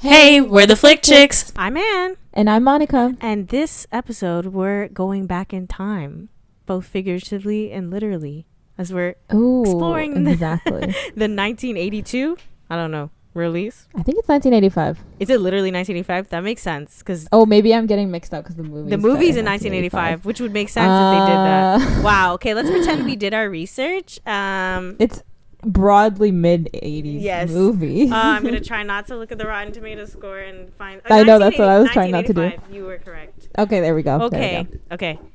Hey, we're the Flick Chicks. I'm Ann. And I'm Monica. And this episode, we're going back in time, both figuratively and literally, as we're exploring exactly. the 1982, I don't know, release. I think it's 1985. Is it literally 1985? That makes sense. Maybe I'm getting mixed up because the movie's in 1985, which would make sense if they did that. Wow. Okay, let's pretend we did our research. It's broadly mid-80s movie. I'm going to try not to look at the Rotten Tomatoes score and find... I know, that's what I was trying not to do. You were correct. Okay, there we go. Okay.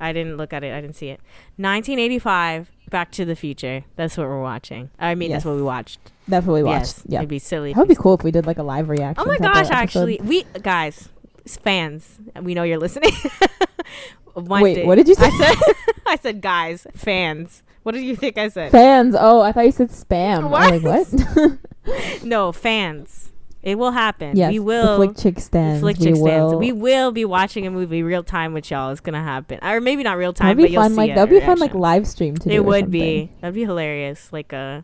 I didn't look at it. I didn't see it. 1985, Back to the Future. That's what we're watching. I mean, That's what we watched. That's what we watched. Yeah. It'd be silly. That would be cool if we did like a live reaction. Oh my gosh, actually. Guys, fans, we know you're listening. Wait, what did you say? I said guys, fans. What did you think I said? Fans. Oh, I thought you said spam. What? I'm like, what? No, fans. It will happen. Yes, we will. The Flick Chick stands. We will be watching a movie real time with y'all. It's gonna happen, or maybe not real time, but you'll see it. That'd be fun, like live stream to do. It would be. That'd be hilarious. Like I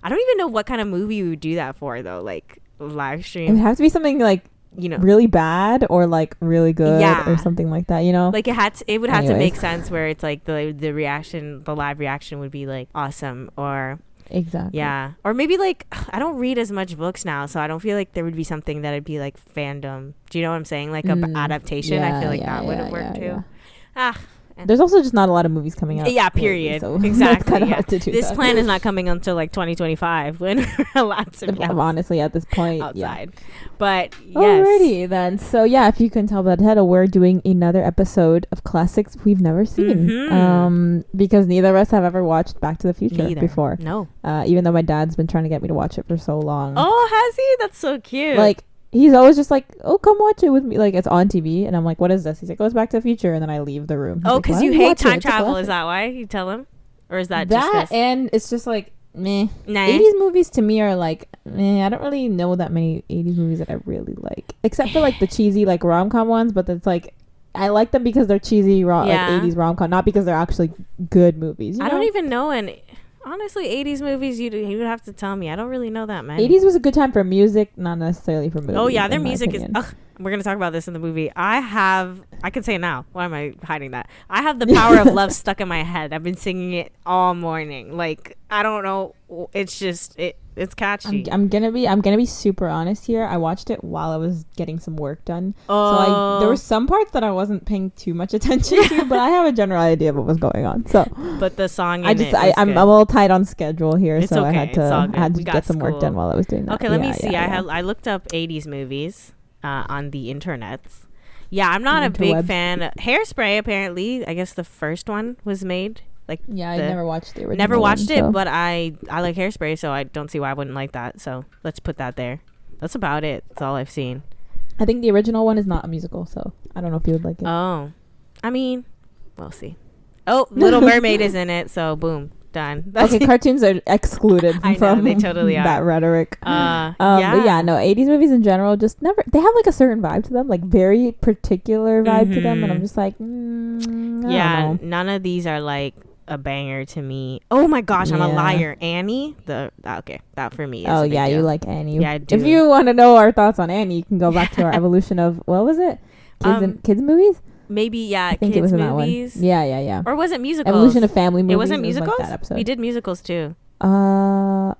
don't even know what kind of movie we would do that for though. Like live stream. It would have to be something like, really bad or like really good or something like that, like it would have to make sense where it's like the live reaction would be like awesome, or exactly, or maybe like I don't read as much books now, so I don't feel like there would be something that would be like fandom. Do you know what I'm saying? Like a adaptation. I feel like that would have worked too. There's also just not a lot of movies coming out. Yeah, period. So exactly. It's kind of hard to do this plan is not coming until like 2025 when we're allowed to be honestly at this point outside. But yes. Alrighty then. So if you can tell by the title, we're doing another episode of classics we've never seen. Because neither of us have ever watched Back to the Future before. No. Even though my dad's been trying to get me to watch it for so long. Oh, has he? That's so cute. Like, he's always just like, oh, come watch it with me. Like, it's on TV. And I'm like, what is this? He's like, oh, it's Back to the Future. And then I leave the room. Oh, because you hate time travel. Is that why? You tell him? Or is that just this? And it's just like, meh. 80s movies to me are like, meh. I don't really know that many 80s movies that I really like. Except for like the cheesy like rom-com ones. But it's like, I like them because they're cheesy like 80s rom-com. Not because they're actually good movies. I don't even know any... Honestly, 80s movies, you would have to tell me. I don't really know that many. 80s was a good time for music, not necessarily for movies. Oh, yeah. Their music is... we're going to talk about this in the movie. I can say it now. Why am I hiding that? I have The Power of Love stuck in my head. I've been singing it all morning. Like, I don't know. It's just... It's catchy. I'm gonna be super honest here. I watched it while I was getting some work done. So there were some parts that I wasn't paying too much attention to, but I have a general idea of what was going on. So, but the song, I'm a little tight on schedule here, it's so okay. I had to get some work done while I was doing that. Okay, let me see. I looked up 80s movies on the internet. Yeah, I'm not a big fan. Hairspray, apparently, I guess the first one was made. I never watched the original. Never watched it, but I like Hairspray, so I don't see why I wouldn't like that. So let's put that there. That's about it. That's all I've seen. I think the original one is not a musical, so I don't know if you would like it. Oh, I mean, we'll see. Oh, Little Mermaid is in it, so boom, done. Okay, cartoons are excluded from they totally that rhetoric. But 80s movies in general just never. They have like a certain vibe to them, like very particular vibe to them, and I'm just like, I don't know. None of these are like a banger to me. Oh my gosh, I'm a liar. Annie, that for me is oh yeah, you like Annie. Yeah, I do. If you want to know our thoughts on Annie, you can go back to our evolution of what was it, kids movies, maybe. I think kids it was movies. Yeah or was it musicals? Evolution of family movies. It wasn't musicals. Like that episode. We did musicals too. I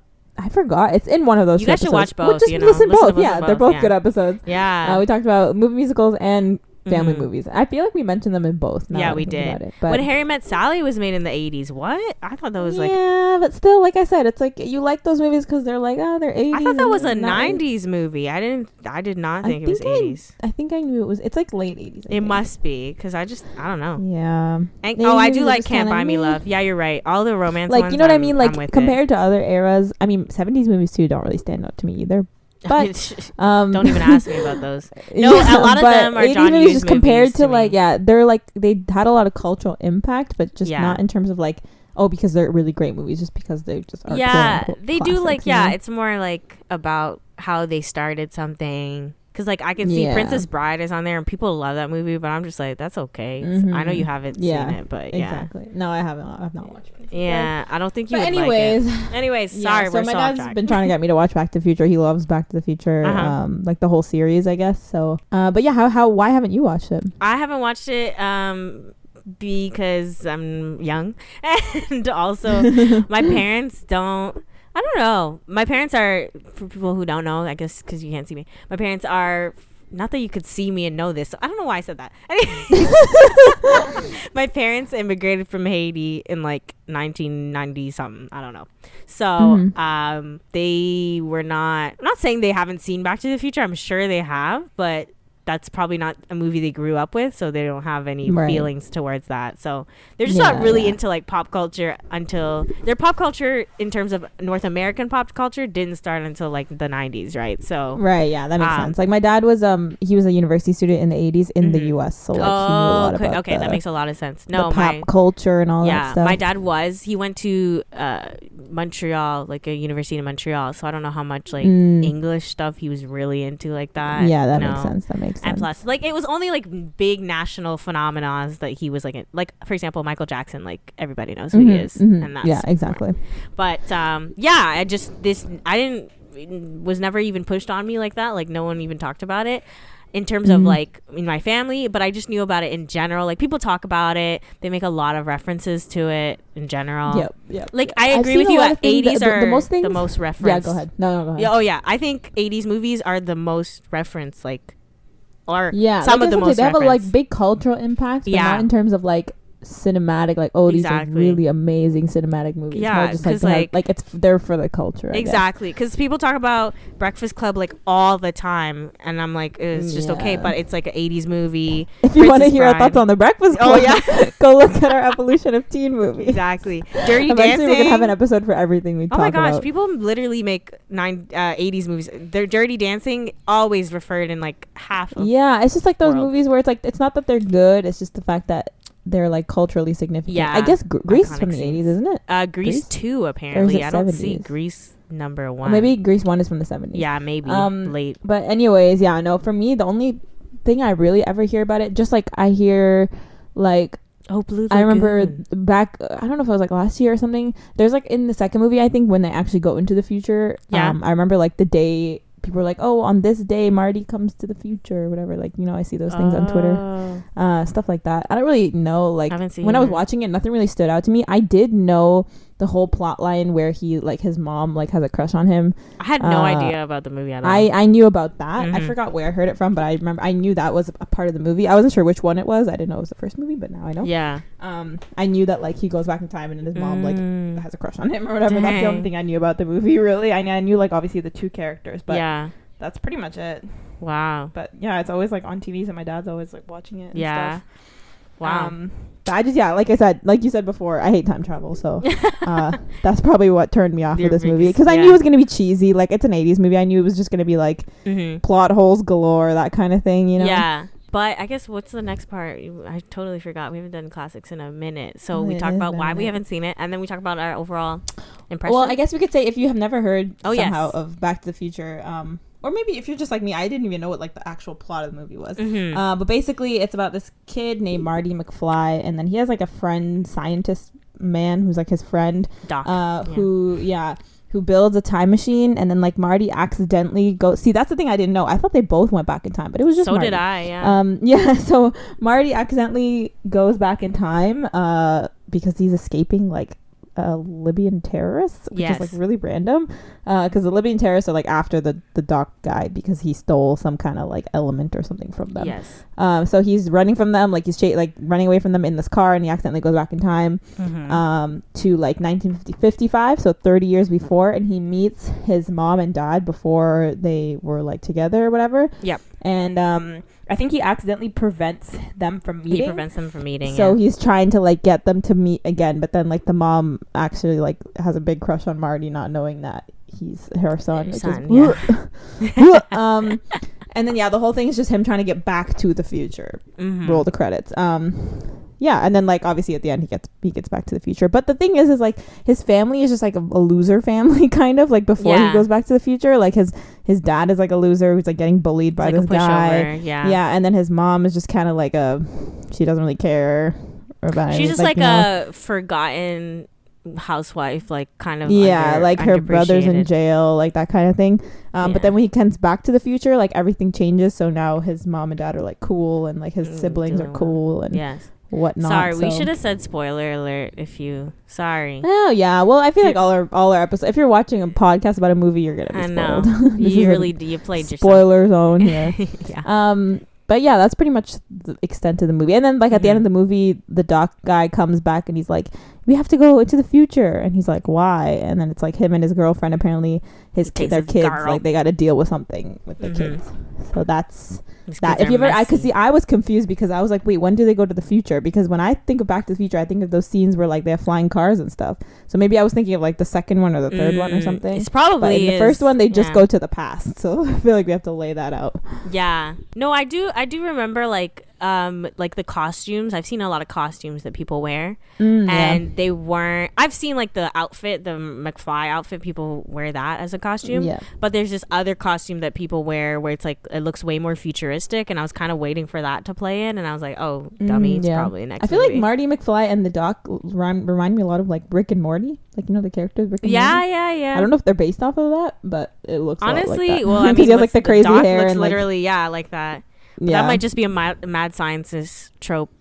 forgot. It's in one of those. You guys should watch both. Just listen both. Yeah, they're both good episodes. Yeah, we talked about movie musicals and family movies. I feel like we mentioned them in both. Yeah, we did. When Harry Met Sally was made in the 80s. What? I thought that was like... Yeah, but still, like I said, it's like you like those movies because they're like, they're 80s. I thought that was a 90s movie. I did not think it was 80s. I think I knew it was... It's like late 80s. It must be because I don't know. Yeah. And, I do like Can't Buy Me Love. Yeah, you're right. All the romance ones, you know what I mean? Like, compared to other eras, I mean, 70s movies too don't really stand out to me either. But don't even ask me about those. No, a lot of them are John Hughes just compared to like they're like they had a lot of cultural impact, but just not in terms of like because they're really great movies, just because they just are they do like it's more like about how they started something Because like I can see Princess Bride is on there and people love that movie, but I'm just like, that's okay. I know you haven't seen it, but exactly. No, I haven't. I've not watched Princess Bride. I don't think you but would anyways like it. Anyways, sorry, so my dad's been trying to get me to watch Back to the Future. He loves Back to the Future, like the whole series, I guess. So but yeah, why haven't you watched it? I haven't watched it because I'm young, and also my parents don't. I don't know. My parents are, for people who don't know, I guess because you can't see me, my parents are, not that you could see me and know this, so I don't know why I said that. My parents immigrated from Haiti in like 1990 something. I don't know. So they were I'm not saying they haven't seen Back to the Future. I'm sure they have, but that's probably not a movie they grew up with, so they don't have any feelings towards that. So they're just not really into like pop culture until their pop culture in terms of North American pop culture didn't start until like the 90s, right? So that makes sense. Like my dad was he was a university student in the 80s in the US, so like he knew a lot about that makes a lot of sense. No, the pop culture and all that stuff. My dad he went to Montreal, like a university in Montreal, so I don't know how much like English stuff he was really into like that. That makes sense. That makes sense. And plus, like, it was only like big national phenomena that he was like, for example, Michael Jackson. Like everybody knows who he is, and that's exactly. But was never even pushed on me like that. Like no one even talked about it in terms of like in my family, but I just knew about it in general. Like people talk about it, they make a lot of references to it in general. Yep. Like I agree with you. 80s are the most referenced. Yeah, go ahead. No, go ahead. Oh yeah, I think 80s movies are the most referenced. Like. Or some of the most they have a like big cultural impact, but not in terms of like cinematic, like these are really amazing cinematic movies. Yeah, just like it's there for the culture. Exactly, because people talk about Breakfast Club like all the time, and I'm like, it's just okay, but it's like an 80s movie. If you want to hear our thoughts on the Breakfast Club, go look at our evolution of teen movies. Exactly. Dirty Dancing. We're gonna have an episode for everything we talk about. Oh my gosh, people literally make 80s movies. Their Dirty Dancing always referred in like half of it's just like those movies where it's like it's not that they're good, it's just the fact that they're like culturally significant. I guess Grease is from the 80s, isn't it? Grease 2 apparently. I don't see Grease number 1. Or maybe Grease 1 is from the 70s. Yeah, maybe late. But anyways, for me the only thing I really ever hear about it, just like I hear like Blue Lagoon. I remember back I don't know if it was like last year or something, there's like in the second movie I think when they actually go into the future, I remember like the day people were like, oh, on this day Marty comes to the future or whatever, like, you know, I see those things on Twitter, stuff like that. I don't really know, like when I was watching it, nothing really stood out to me. I did know the whole plot line where he like his mom like has a crush on him. I had no idea about the movie at all. I knew about that. I forgot where I heard it from, but I remember I knew that was a part of the movie. I wasn't sure which one it was. I didn't know it was the first movie, but now I know. I knew that like he goes back in time and his mom like has a crush on him or whatever. Dang. That's the only thing I knew about the movie, really. I knew like obviously the two characters, but that's pretty much it. Wow. But it's always like on TVs and my dad's always like watching it and stuff. Wow. But I just like I said, like you said before, I hate time travel, so that's probably what turned me off of this movie, because I knew it was gonna be cheesy. Like it's an 80s movie, I knew it was just gonna be like plot holes galore, that kind of thing, you know. Yeah. But I guess what's the next part? I totally forgot. We haven't done classics in a minute. So we talk about why we haven't seen it, and then we talk about our overall impression. Well, I guess we could say if you have never heard of Back to the Future, or maybe if you're just like me, I didn't even know what like the actual plot of the movie was. But basically, it's about this kid named Marty McFly, and then he has like a friend, scientist man who's like his friend, Doc, who builds a time machine, and then like Marty accidentally goes. See, that's the thing I didn't know. I thought they both went back in time, but it was just Marty. Did I. So Marty accidentally goes back in time because he's escaping like Libyan terrorists, which is like really random, because the Libyan terrorists are like after the Doc guy because he stole some kind of like element or something from them. So he's running from them, like he's running away from them in this car, and he accidentally goes back in time to like 1955, so 30 years before, and he meets his mom and dad before they were like together or whatever. And I think he accidentally prevents them from meeting. He prevents them from meeting. So he's trying to like get them to meet again, but then like the mom actually like has a big crush on Marty, not knowing that he's her son. And then the whole thing is just him trying to get back to the future. Roll the credits. yeah, and then like obviously at the end he gets back to the future. But the thing is like his family is just like a loser family kind of like before he goes back to the future. Like his dad is like a loser who's like getting bullied by this guy. Yeah, and then his mom is just kind of like she doesn't really care about it. She's just like a forgotten housewife, like kind of like her brother's in jail, like that kind of thing. But then when he comes back to the future, like everything changes. So now his mom and dad are like cool, and like his siblings are cool, and whatnot. Sorry, we should have said spoiler alert. Sorry. Oh yeah, well I feel like all our episodes. If you're watching a podcast about a movie, you're gonna be spoiled. I know. You played spoiler zone here. Yeah. But yeah, that's pretty much the extent of the movie. And then like at the end of the movie, the doc guy comes back and he's like, we have to go into the future. And he's like, why? And then it's like him and his girlfriend, apparently their kids, like they got to deal with something with the kids. So that's that. If you ever, I was confused because I was like, wait, when do they go to the future? Because when I think of Back to the Future, I think of those scenes where like they have flying cars and stuff. So maybe I was thinking of like the second one or the third one or something. It's probably the first one. They just go to the past. So I feel like we have to lay that out. Yeah. No, I do remember like the costumes. I've seen a lot of costumes that people wear, and they weren't. I've seen like the outfit, the McFly outfit. People wear that as a costume. Yeah. But there's this other costume that people wear where it's like it looks way more futuristic, and I was kind of waiting for that to play in, and I was like, oh, dummy, it's probably next. I feel movie. Like Marty McFly and the Doc remind me a lot of like Rick and Morty. Like, you know, the characters Rick and Morty. Yeah. I don't know if they're based off of that, but it looks honestly a lot like that. Well, I mean, he has like the crazy Doc hair looks and literally like that. Yeah. That might just be a mad scientist trope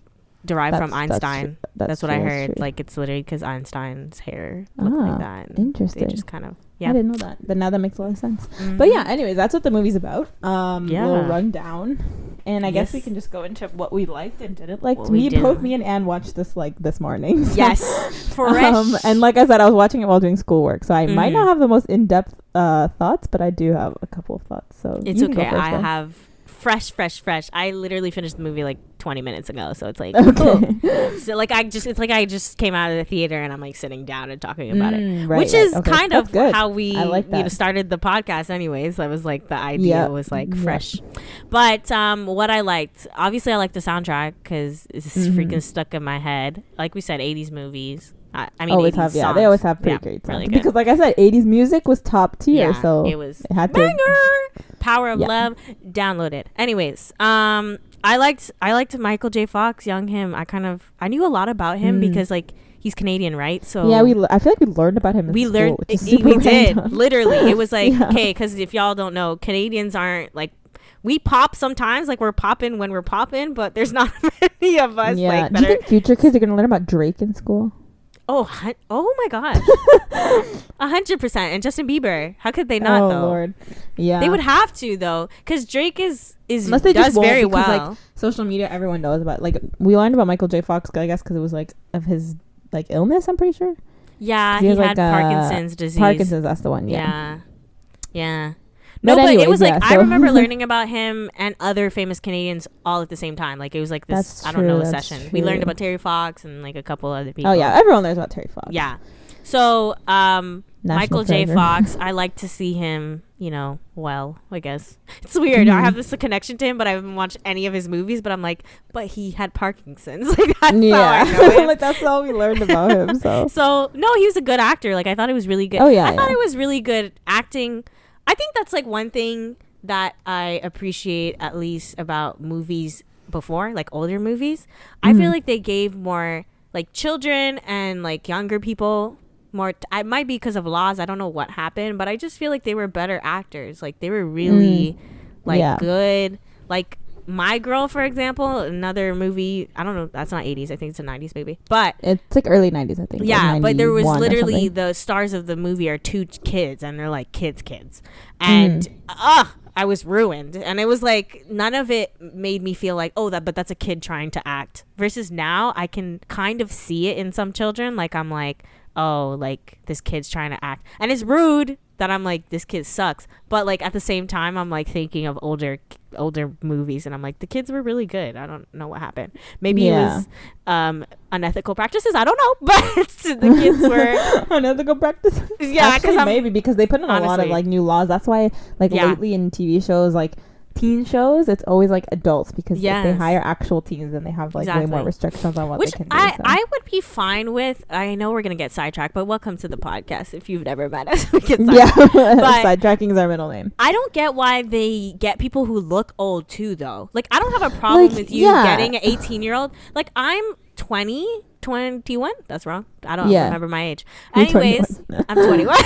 derived from Einstein. That's what I heard. True. Like, it's literally because Einstein's hair looked like that. Interesting. They just kind of, I didn't know that. But now that makes a lot of sense. Mm-hmm. But yeah, anyways, that's what the movie's about. Little rundown. And I guess we can just go into what we liked and didn't like. Me and Anne watched this like this morning. So. Yes. Fresh. And like I said, I was watching it while doing schoolwork. So I might not have the most in-depth thoughts, but I do have a couple of thoughts. So it's okay. I have fresh. I literally finished the movie like 20 minutes ago, so it's like cool. So like I just came out of the theater and I'm like sitting down and talking about it, which is kind of how we started the podcast anyways. I was like, the idea was like fresh. But what I liked, obviously I liked the soundtrack because it's freaking stuck in my head. Like we said, 80s movies. I mean, always have, songs. They always have pretty great songs. Really because like I said, 80s music was top tier, so it had banger. Power of Love, download it. Anyways, I liked Michael J. Fox, young him. I knew a lot about him because like he's Canadian, right? So yeah, I feel like we learned about him. We did literally. It was like okay, because if y'all don't know, Canadians aren't like. We pop sometimes, like we're popping when we're popping, but there's not many of us. Yeah. Like, do you think future kids are gonna learn about Drake in school? Oh my God. 100%. And Justin Bieber. How could they not, though? Oh, Lord. Yeah. They would have to, though, because Drake does very well. Like, social media, everyone knows about. Like, we learned about Michael J. Fox, I guess, because it was, like, of his, like, illness, I'm pretty sure. Yeah, he had Parkinson's disease. Parkinson's, that's the one, yeah. No, but anyways, it was like, I remember learning about him and other famous Canadians all at the same time. Like, it was like this, session. True. We learned about Terry Fox and like a couple other people. Oh, yeah. Everyone knows about Terry Fox. Yeah. So, Michael J. Fox, I like to see him, I guess. It's weird. I have this connection to him, but I haven't watched any of his movies. But I'm like, but he had Parkinson's. Like, that's how I know him. Like, that's all we learned about him. So, no, he was a good actor. Like, I thought it was really good. Oh, yeah. I thought it was really good acting. I think that's like one thing that I appreciate at least about movies before, like older movies. I feel like they gave more like children and like younger people more. It might be because of laws. I don't know what happened, but I just feel like they were better actors. Like they were really good. Like My Girl, for example, another movie. I don't know. That's not 80s. I think it's a 90s movie. But it's like early 90s, I think. Yeah, like but there was literally the stars of the movie are two kids, and they're like kids. And I was ruined. And it was like none of it made me feel like, but that's a kid trying to act. Versus now, I can kind of see it in some children. Like I'm like, like this kid's trying to act. And it's rude that I'm like, this kid sucks. But like at the same time, I'm like thinking of older movies, and I'm like, the kids were really good. I don't know what happened. Maybe it was unethical practices. I don't know, but the kids were unethical practices. Yeah, because maybe because they put in a lot of like new laws. That's why like lately in TV shows, like teen shows, it's always like adults because if they Yes. hire actual teens, then they have like way more Exactly. restrictions on what Which they can do. I would be fine with. I know we're gonna get sidetracked, but welcome to the podcast. If you've never met us, we get sidetracked. Sidetracking is our middle name. I don't get why they get people who look old too, though. Like, I don't have a problem with you getting an 18-year-old. Like, I'm 21. That's wrong. I don't remember my age. You're Anyways, 21. I'm 21.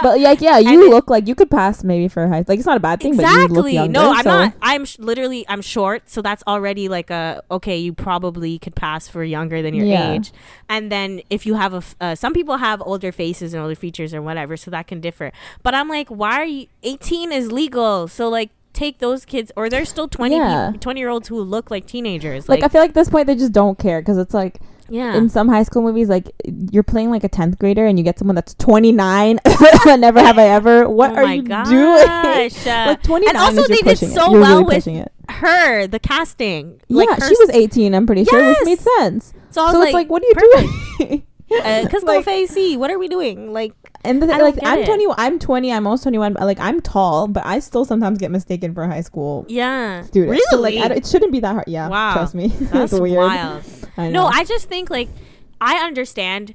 But like, you look like you could pass maybe for high. Like, it's not a bad thing, but you look younger. No, I'm not. I'm short, so that's already like okay. You probably could pass for younger than your age. And then if you have some people have older faces and older features or whatever, so that can differ. But I'm like, why are you 18 is legal? So like, take those kids, or there's still 20-year-olds who look like teenagers. Like I feel like at this point they just don't care because it's like. Yeah. In some high school movies, like you're playing like a 10th grader and you get someone that's 29. Never have I ever. What are you doing? Like 29. And also they did so well with her, the casting. Like she was 18. I'm pretty sure, which made sense. So I was like, what are you doing? Because like, Facey, what are we doing? Like, and like I'm 20. I'm 20. I'm almost 21. Like I'm tall, but I still sometimes get mistaken for a high school student. Really? So like it shouldn't be that hard. Yeah. Wow. Trust me. That's weird. Wild. No, I just think like I understand.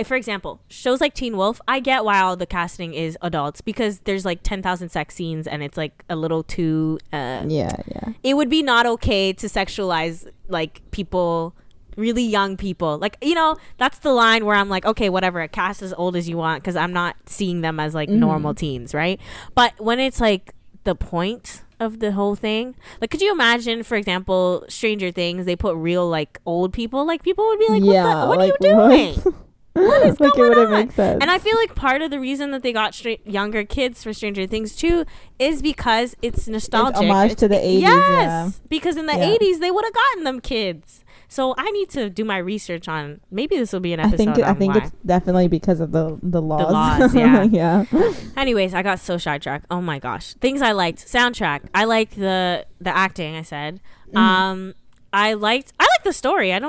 For example, shows like Teen Wolf, I get why all the casting is adults because there's like 10,000 sex scenes and it's like a little too. It would be not okay to sexualize like people. Really young people, like, you know, that's the line where I'm like, okay, whatever, cast as old as you want because I'm not seeing them as like normal teens, right? But when it's like the point of the whole thing, like, could you imagine, for example, Stranger Things, they put real like old people, like people would be like, what are you doing? What is like going it on? Make sense. And I feel like part of the reason that they got younger kids for Stranger Things too is because it's nostalgic. It's homage to the 80s. Yes, because in the 80s they would have gotten them kids. So I need to do my research on. Maybe this will be an episode. I think it's definitely because of the laws. The laws, yeah. Yeah. Anyways, I got so sidetracked. Oh my gosh, things I liked. Soundtrack. I liked the acting. I said. I liked the story. I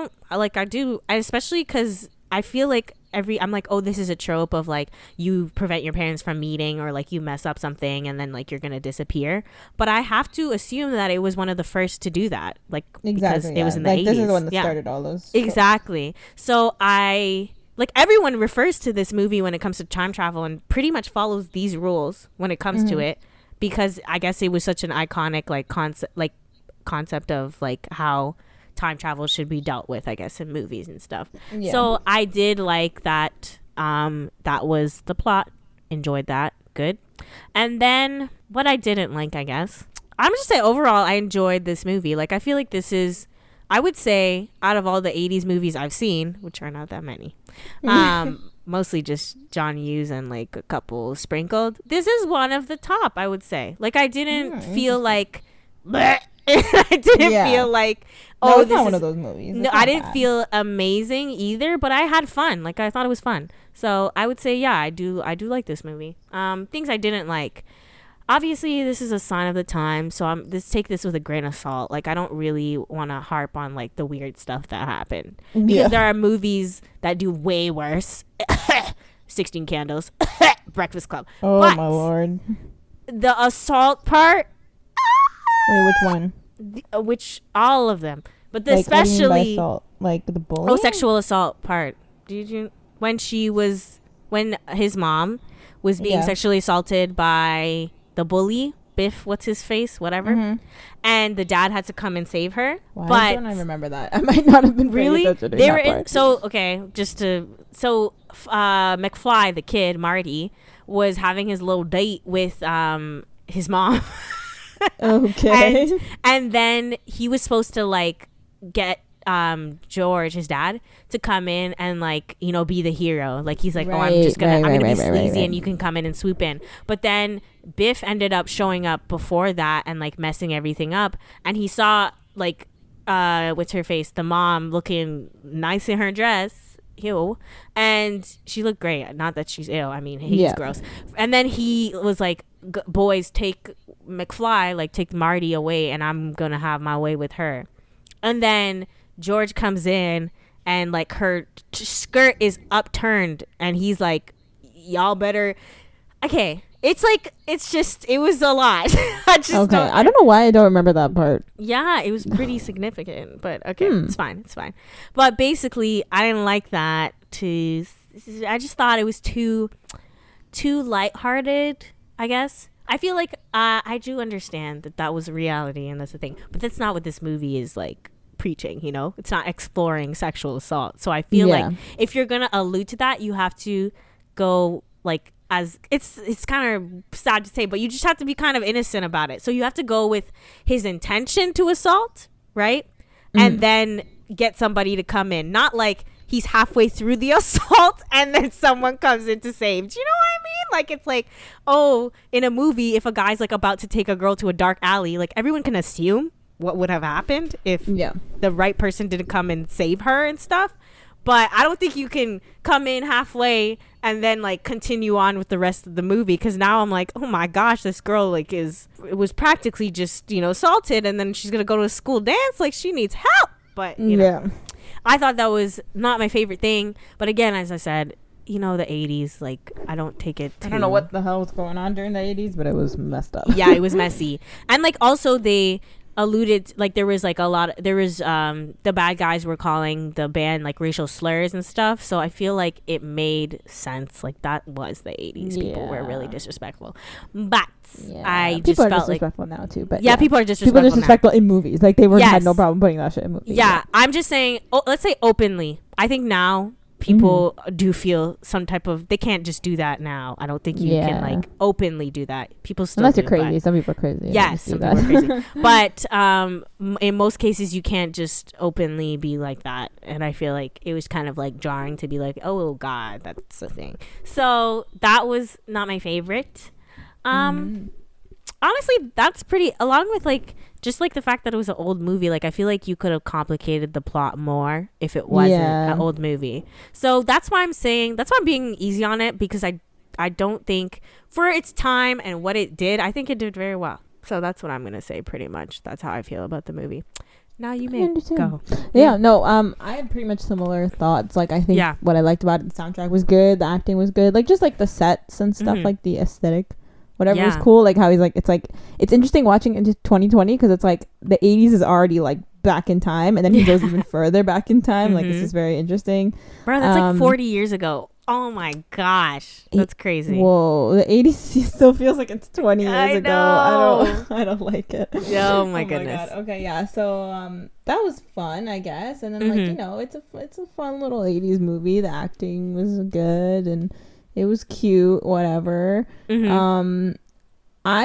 do. Especially because I feel like I'm like, oh, this is a trope of like you prevent your parents from meeting or like you mess up something and then like you're gonna disappear. But I have to assume that it was one of the first to do that, like because it was in the 80s. This is the one that started all those. Exactly. So everyone refers to this movie when it comes to time travel and pretty much follows these rules when it comes to it because I guess it was such an iconic concept of like how time travel should be dealt with, I guess, in movies and stuff. Yeah. So I did like that. That was the plot. Enjoyed that. Good. And then what I didn't like, I guess, I'm just say overall I enjoyed this movie. Like I feel like this is, I would say, out of all the 80s movies I've seen, which are not that many, mostly just John Hughes and like a couple sprinkled, this is one of the top, I would say. Like I didn't feel like bleh. I didn't feel like, oh, it's not one of those movies. No, I didn't feel amazing either, but I had fun. Like I thought it was fun. So I would say, I do like this movie. Things I didn't like. Obviously, this is a sign of the time, so take this with a grain of salt. Like I don't really want to harp on like the weird stuff that happened because there are movies that do way worse. 16 Candles, Breakfast Club. Oh but my lord! The assault part. Wait, which one? All of them, but like, especially assault? Like the bullying? Oh, sexual assault part. Did you when his mom was being sexually assaulted by the bully Biff? What's his face? Whatever. And the dad had to come and save her. Why don't I remember that? I might not have been really. They were McFly, the kid Marty, was having his little date with his mom. Okay. And then he was supposed to like get George, his dad, to come in and like, you know, be the hero. Like he's like, I'm gonna be sleazy and you can come in and swoop in. But then Biff ended up showing up before that and like messing everything up. And he saw like what's her face, the mom, looking nice in her dress. Ew. And she looked great. Not that she's ill. I mean, he's gross. And then he was like, boys, take McFly, like take Marty away and I'm gonna have my way with her. And then George comes in and like her skirt is upturned and he's like, y'all better. Okay, It's like, it was a lot. I don't know why I don't remember that part. Yeah, it was pretty significant, but okay, it's fine. But basically, I didn't like that. I just thought it was too lighthearted, I guess. I feel like I do understand that was a reality, and that's the thing. But that's not what this movie is like preaching, you know? It's not exploring sexual assault. So I feel like if you're going to allude to that, you have to go like, as it's kind of sad to say, but you just have to be kind of innocent about it. So you have to go with his intention to assault, right? And then get somebody to come in, not like he's halfway through the assault and then someone comes in to save. Do you know what I mean? Like, it's like, oh, in a movie, if a guy's like about to take a girl to a dark alley, like everyone can assume what would have happened if the right person didn't come and save her and stuff. But I don't think you can come in halfway and then like continue on with the rest of the movie, because now I'm like, oh my gosh, this girl like it was practically just, you know, assaulted, and then she's gonna go to a school dance, like she needs help. But you know, I thought that was not my favorite thing. But again, as I said, you know, the 80s, like I don't take it I don't know what the hell was going on during the 80s, but it was messed up. Yeah, it was messy. And like also they alluded, like there was the bad guys were calling the band like racial slurs and stuff, so I feel like it made sense, like that was the 80s. People were really disrespectful, but I just felt like people are disrespectful now too. But people are disrespectful in movies, like they had no problem putting that shit in movies. I'm just saying, let's say openly, I think now people do feel some type of, they can't just do that now. I don't think you can like openly do that. People still unless you're crazy. Some people are crazy. Yes, some people are crazy. But in most cases you can't just openly be like that, and I feel like it was kind of like jarring to be like, oh god, that's the thing. So that was not my favorite. Honestly, that's pretty, along with like just like the fact that it was an old movie, like I feel like you could have complicated the plot more if it wasn't an old movie. So that's why I'm being easy on it, because I don't think for its time and what it did, I think it did very well. So that's what I'm gonna say, pretty much. That's how I feel about the movie. Now you may go. I had pretty much similar thoughts. Like I think what I liked about it, the soundtrack was good, the acting was good, like just like the sets and stuff, like the aesthetic, whatever was cool. Like how he's like, it's interesting watching into 2020, because it's like the 80s is already like back in time, and then he goes even further back in time. Like this is very interesting, bro. That's like 40 years ago. Oh my gosh, that's crazy. Whoa, the 80s still feels like it's 20 years ago. I don't like it. Oh my goodness. God. Okay, yeah. So that was fun, I guess. And then like, you know, it's a fun little 80s movie. The acting was good and it was cute, whatever. I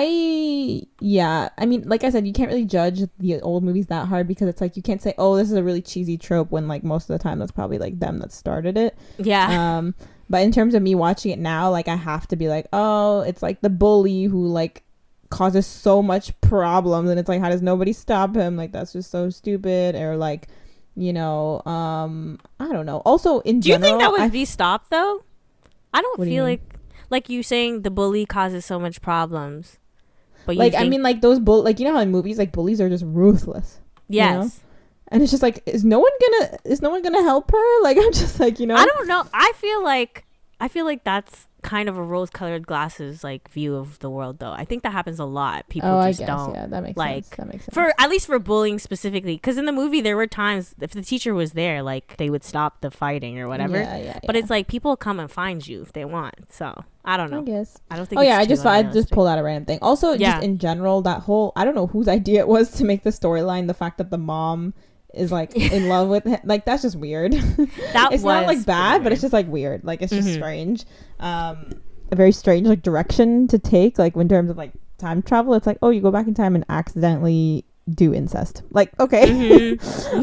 mean, like I said, you can't really judge the old movies that hard, because it's like you can't say, oh, this is a really cheesy trope, when like most of the time that's probably like them that started it. But in terms of me watching it now, like I have to be like, oh, it's like the bully who like causes so much problems, and it's like, how does nobody stop him? Like that's just so stupid. Or like, you know, I don't know. Also in general, do you think that would be stopped though? I don't feel like you saying the bully causes so much problems, but like I mean, like those like, you know how in movies like bullies are just ruthless. Yes. You know? And it's just like, is no one gonna help her? Like I'm just like, you know, I don't know. I feel like that's kind of a rose-colored glasses like view of the world, though. I think that happens a lot. People don't. Yeah, that makes sense. That makes sense. For at least for bullying specifically, because in the movie there were times if the teacher was there, like they would stop the fighting or whatever. But it's like people come and find you if they want. So I don't know. I guess. I don't think. I just pulled out a random thing. Also, just in general, that whole, I don't know whose idea it was to make the storyline the fact that the mom is like in love with him. Like that's just weird. It's not like bad, but it's just like weird. Like it's just strange. A very strange like direction to take, like in terms of like time travel. It's like, oh, you go back in time and accidentally do incest. Like, okay.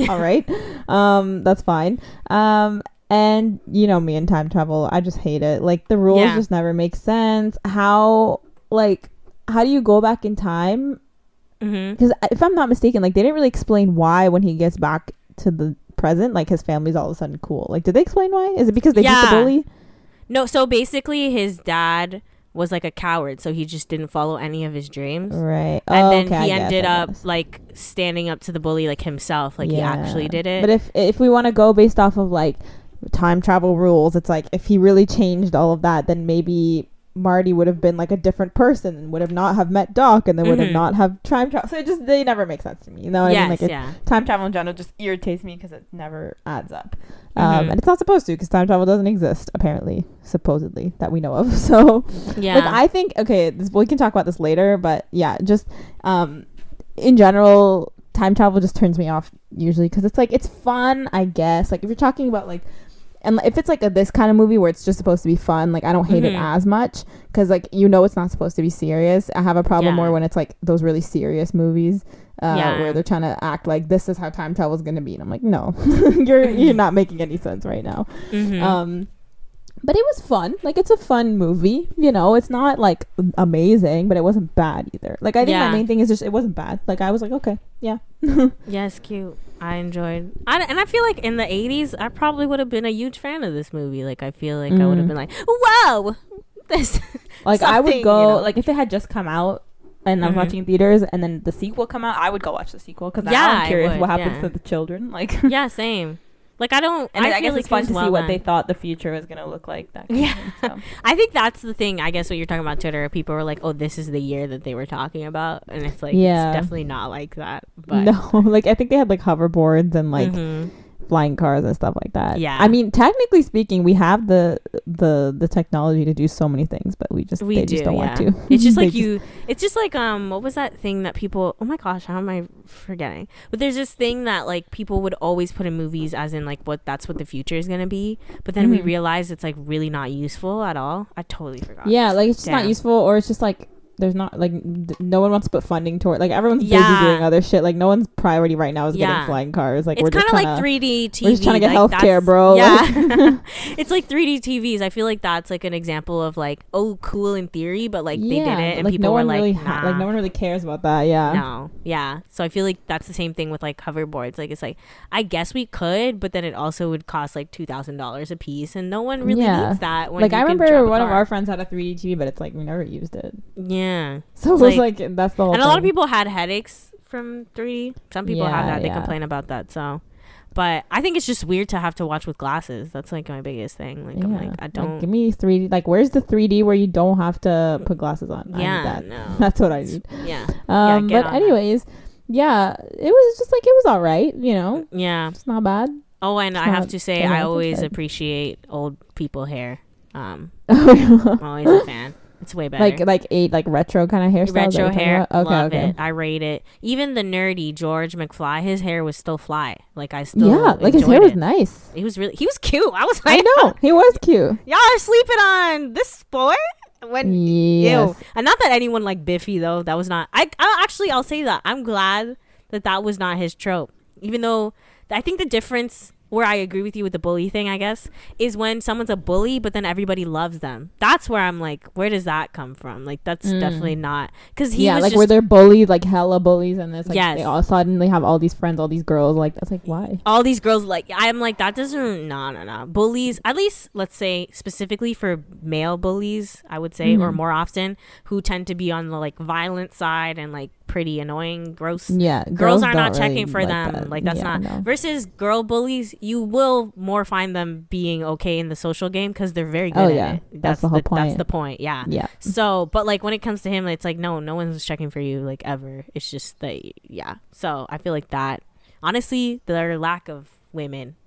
All right. That's fine. And you know me and time travel, I just hate it. Like the rules just never make sense. How do you go back in time? Because if I'm not mistaken, like they didn't really explain why when he gets back to the present, like his family's all of a sudden cool. Like, did they explain why? Is it because they beat the bully? No, so basically his dad was like a coward, so he just didn't follow any of his dreams. Right. And then he ended up like standing up to the bully like himself, like he actually did it. But if we want to go based off of like time travel rules, it's like if he really changed all of that, then maybe Marty would have been like a different person and would have not have met Doc, and they would have not have time travel. So it just, they never make sense to me. You know what I mean? Like time travel in general just irritates me because it never adds up. And it's not supposed to, because time travel doesn't exist, apparently, supposedly, that we know of. So like, I think, okay, we can talk about this later, but yeah, just in general, time travel just turns me off usually, because it's like, it's fun, I guess. Like if you're talking about like, and if it's like this kind of movie where it's just supposed to be fun, like I don't hate it as much, because like, you know, it's not supposed to be serious. I have a problem more when it's like those really serious movies where they're trying to act like this is how time travel is going to be, and I'm like, no, you're not making any sense right now. But it was fun. Like, it's a fun movie, you know. It's not like amazing, but it wasn't bad either. Like, I think my main thing is just it wasn't bad. Like, I was like, okay, yeah. Yeah, it's cute. I enjoyed, and I feel like in the 80s I probably would have been a huge fan of this movie. Like, I feel like I would have been like, whoa, this. Like, I would go, you know? Like, if it had just come out and I was watching in theaters, and then the sequel come out, I would go watch the sequel, because I'm curious what happens to the children. Like, yeah, same. Like, I don't, and I guess like it's fun to see what they thought the future was going to look like. That kind of thing, so. I think that's the thing. I guess what you're talking about Twitter, people were like, oh, this is the year that they were talking about. And it's like, it's definitely not like that. But no, like, I think they had like hoverboards and like flying cars and stuff like that. Yeah. I mean, technically speaking, we have the technology to do so many things, but they just don't want to. It's just like it's just like what was that thing that people, oh my gosh, how am I forgetting? But there's this thing that like people would always put in movies as in like that's what the future is gonna be, but then we realize it's like really not useful at all. I totally forgot. Yeah, like it's just not useful, or it's just like there's not like no one wants to put funding toward, like everyone's busy doing other shit. Like no one's priority right now is getting flying cars. Like it's kind of like 3D TV. We're just trying to get like, healthcare, bro. Yeah. It's like 3D TVs. I feel like that's like an example of like, oh, cool in theory, but like they did it and like people no were one like, really nah. like no one really cares about that. Yeah. No. Yeah. So I feel like that's the same thing with like hoverboards. Like it's like, I guess we could, but then it also would cost like $2,000 a piece, and no one really needs that. When like I remember one of our friends had a 3D TV, but it's like we never used it. Yeah. So it was like that's the whole and thing. a lot of people had headaches from 3D. Some people have that. They complain about that. So, but I think it's just weird to have to watch with glasses. That's like my biggest thing. Like I'm like, I don't, like, give me 3D. Like, where's the 3D where you don't have to put glasses on? I need that. No, that's what I need. Yeah. But anyways, it was just like, it was all right. You know. Yeah. It's not bad. Oh, and I have to say, I always appreciate old people hair. I'm always a fan. It's way better. Like retro kind of hairstyle. Retro hair. Okay, love it. I rate it. Even the nerdy George McFly, his hair was still fly. Like I still like his hair was nice. He was cute. I was like, I know he was cute. Y'all are sleeping on this boy. Ew. And not that anyone like Biffy though. That was not. I'll say that I'm glad that was not his trope. Even though I think the difference, where I agree with you with the bully thing, I guess, is when someone's a bully, but then everybody loves them. That's where I'm like, where does that come from? Like, that's definitely not, because he was like just, where they're bullied, like hella bullies, and it's like they all suddenly have all these friends, all these girls. Like that's like, why? All these girls, like I'm like, that doesn't, no. Bullies, at least let's say specifically for male bullies, I would say, or more often, who tend to be on the like violent side and like pretty annoying, gross. Yeah, girls are not checking really for them. That. Like that's not versus girl bullies. You will more find them being okay in the social game because they're very good at it. That's the whole point. That's the point. Yeah. So, but like when it comes to him, it's like no one's checking for you like ever. It's just that So I feel like that honestly, their lack of women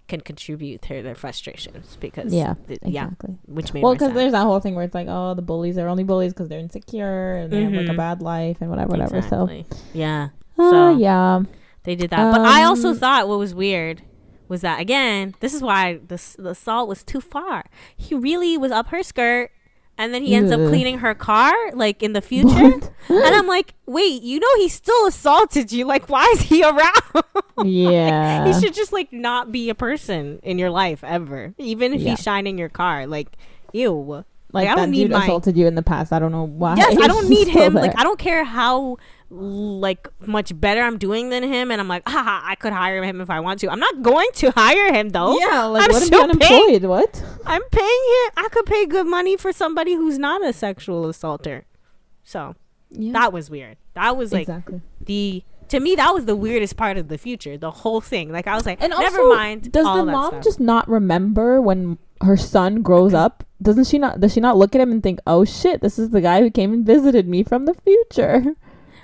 can contribute to their frustrations because exactly. Which made because there's that whole thing where it's like, oh, the bullies are only bullies because they're insecure and they have like a bad life and whatever. Exactly. So so they did that. But I also thought what was weird was that, again, this is why the assault was too far. He really was up her skirt, and then he ends up cleaning her car like in the future. And I'm like, wait, you know he still assaulted you. Like, why is he around? Yeah. He should just like not be a person in your life ever, even if he's shining your car. Like, ew. Like I don't need assaulted you in the past. I don't know why. Yes, I don't need him. Like I don't care how like much better I'm doing than him, and I'm like, I could hire him if I want to. I'm not going to hire him though. Yeah, like what if you're unemployed? What? I'm paying him. I could pay good money for somebody who's not a sexual assaulter. So that was weird. That was like to me, that was the weirdest part of the future. The whole thing. Like I was like, and never also, mind. Does the mom just not remember when her son grows up, does she not look at him and think, oh shit, this is the guy who came and visited me from the future?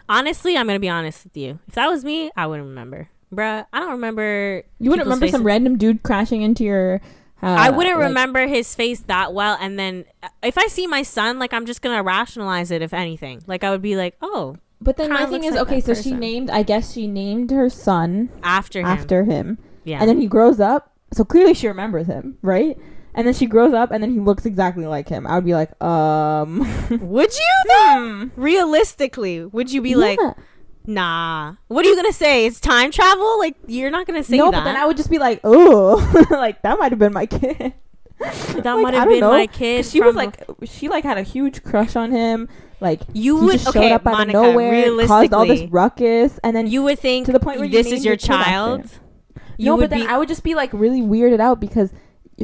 Honestly, I'm gonna be honest with you. If that was me, I wouldn't remember. Bruh, I don't remember. You wouldn't remember some random dude crashing into your I wouldn't remember his face that well. And then if I see my son, like, I'm just gonna rationalize it, if anything. Like, I would be like, oh. But then my thing is, like, okay, so she named her son after him. Yeah. And then he grows up, so clearly she remembers him, right? And then she grows up, and then he looks exactly like him. I would be like, Would you though? Realistically, would you be like, nah? What are you gonna say? It's time travel? Like, you're not gonna say that. No, but then I would just be like, oh, like, that might have been my kid. That like, might have been my kid. She was like, she like had a huge crush on him. Like, you would just showed up out of nowhere, caused all this ruckus, and then you would think to the point where this is your child. But then I would just be like really weirded out because,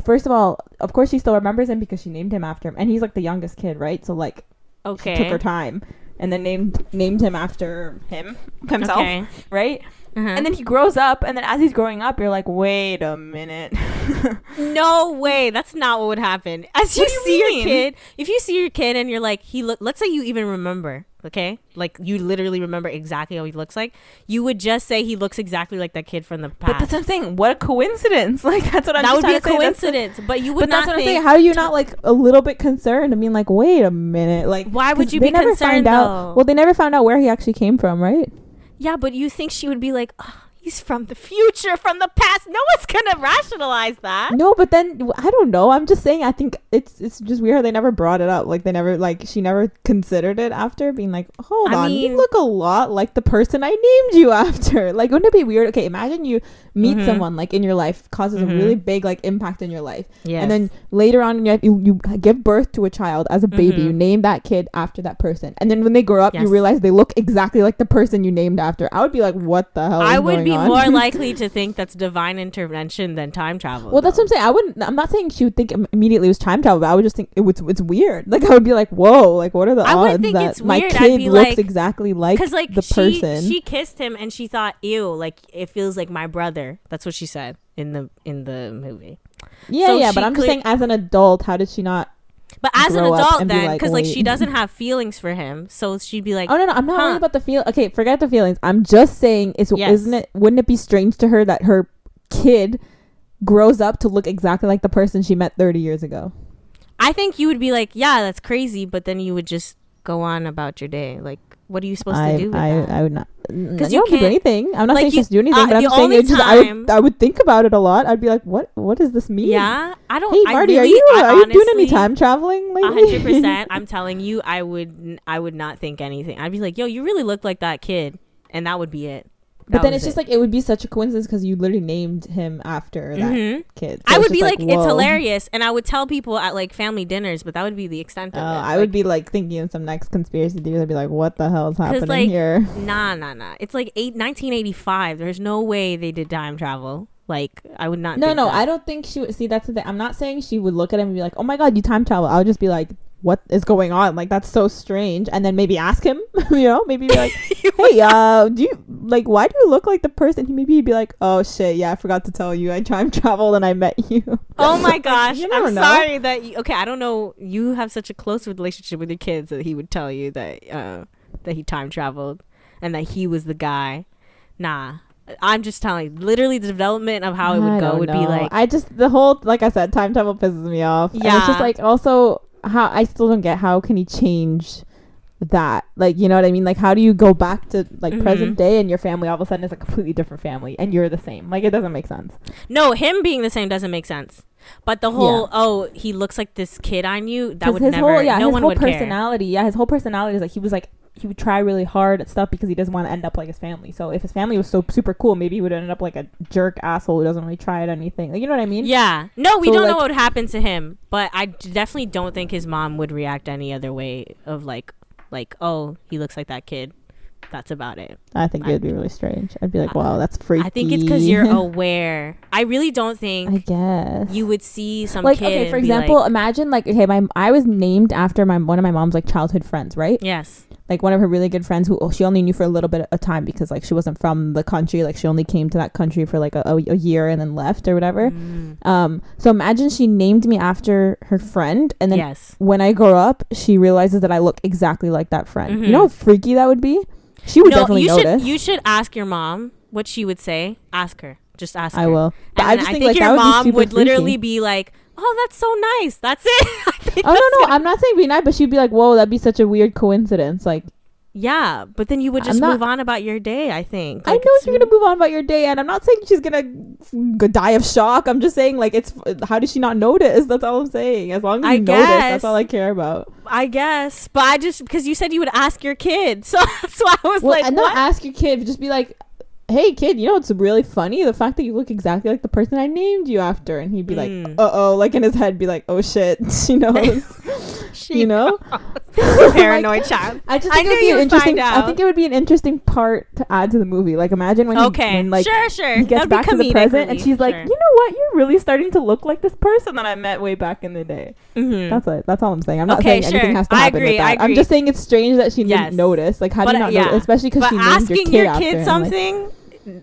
first of all, of course she still remembers him because she named him after him, and he's like the youngest kid, right? So like, she took her time and then named him after himself, right? And then he grows up, and then as he's growing up, you're like, wait a minute. No way. That's not what would happen. As you see your kid, if you see your kid and you're like, let's say you even remember, okay? Like, you literally remember exactly how he looks like. You would just say he looks exactly like that kid from the past. But that's what I'm saying. What a coincidence. Like, that's what I'm saying. That would be a coincidence. But you would not that's what I'm saying. How are you not, like, a little bit concerned? I mean, like, wait a minute. Like, why would you be concerned, though? Well, they never found out where he actually came from, right? Yeah, but you think she would be like, oh, he's from the future, from the past. No one's gonna rationalize that. No, but then I don't know. I'm just saying. I think it's just weird how they never brought it up. Like, they never, like, she never considered it after being like, hold on, you look a lot like the person I named you after. Like, wouldn't it be weird? Okay, imagine you meet someone like in your life, causes a really big like impact in your life, and then later on in your life, you give birth to a child as a baby. You name that kid after that person, and then when they grow up, you realize they look exactly like the person you named after. I would be like, what the hell? I would be more likely to think that's divine intervention than time travel. Well, that's what I'm saying. I'm not saying she would think immediately it was time travel, but I would just think it's weird. Like, I would be like, whoa, like, what are the odds that my kid looks exactly like the person? She kissed him and she thought, ew, like, it feels like my brother. That's what she said in the movie. Yeah, but I'm just saying, as an adult, how did she not? But as an adult, then, because like she doesn't have feelings for him, so she'd be like, "Oh no, I'm not worried about the feel. Okay, forget the feelings. I'm just saying, wouldn't it be strange to her that her kid grows up to look exactly like the person she met 30 years ago?" I think you would be like, "Yeah, that's crazy," but then you would just go on about your day. Like, what are you supposed to do with that? I would not. Because you don't do anything. I'm not saying she has to do anything, but I'm just saying I would think about it a lot. I'd be like, what does this mean? Yeah, I don't. Hey, Marty, are you doing any time traveling lately? 100%. I'm telling you, I would not think anything. I'd be like, yo, you really look like that kid, and that would be it. But then it's just like, it would be such a coincidence because you literally named him after that kid. So I would be like, it's hilarious. And I would tell people at like family dinners, but that would be the extent of it. I would be like thinking of some next conspiracy theories. I'd be like, what the hell is happening here? Nah. It's like 1985. There's no way they did time travel. Like, I would not. No, I don't think she would. See, that's the thing. I'm not saying she would look at him and be like, oh my God, you time travel. I would just be like, what is going on? Like, that's so strange. And then maybe ask him, maybe be like, hey, do you, like, why do you look like the person? Maybe he'd be like, oh shit, yeah, I forgot to tell you, I time traveled and I met you. Oh my gosh. I'm sorry that I don't know, you have such a close relationship with your kids that he would tell you that he time traveled and that he was the guy. Nah, I'm just telling you, literally the development of how it would go would be like, the whole, like I said, time travel pisses me off. Yeah. And it's just like, also, how I still don't get, how can he change that? Like, you know what I mean? Like, how do you go back to like present day and your family all of a sudden is a completely different family and you're the same? Like, it doesn't make sense. No, him being the same doesn't make sense. But the whole he looks like this kid I knew, that would never. No one would care. His whole personality is like, he would try really hard at stuff because he doesn't want to end up like his family. So if his family was so super cool, maybe he would end up like a jerk asshole who doesn't really try at anything. Like, you know what I mean? Yeah. No, we don't know what would happen to him, but I definitely don't think his mom would react any other way of like, oh, he looks like that kid. That's about it. I think it would be really strange. I'd be like, wow, that's freaky. I think it's because you're aware. I really don't think, I guess, you would see some like, kid. Okay, for example, imagine like, okay, I was named after one of my mom's like childhood friends, right? Yes. like one of her really good friends who she only knew for a little bit of time because like she wasn't from the country, like she only came to that country for like a year and then left or whatever. So imagine she named me after her friend, and then when I grow up she realizes that I look exactly like that friend. You know how freaky that would be? She would definitely notice. You should ask your mom what she would say. Ask her. Just ask her. I will. But I think like your mom would literally be like, oh, that's so nice. That's it. No, I'm not saying be nice, but she'd be like, whoa, that'd be such a weird coincidence. Like, yeah, but then you would just move on about your day, I think. Like, I know you're going to move on about your day, and I'm not saying she's going to die of shock. I'm just saying, like, how does she not notice? That's all I'm saying. As long as you notice, that's all I care about. I guess. But because you said you would ask your kid. So I was like, and not ask your kid, just be like, hey kid, you know what's really funny? The fact that you look exactly like the person I named you after. And he'd be like, uh-oh, like in his head be like, oh shit, she knows. You know? Paranoid like, child. I think it would be an interesting part to add to the movie. Like imagine when like sure. He gets back to the present and she's like, you know what, you're really starting to look like this person that I met way back in the day. That's all I'm saying. I'm not saying anything has to happen with that. I'm just saying it's strange that she didn't notice. Like how do you not notice? Especially because she named your kid something.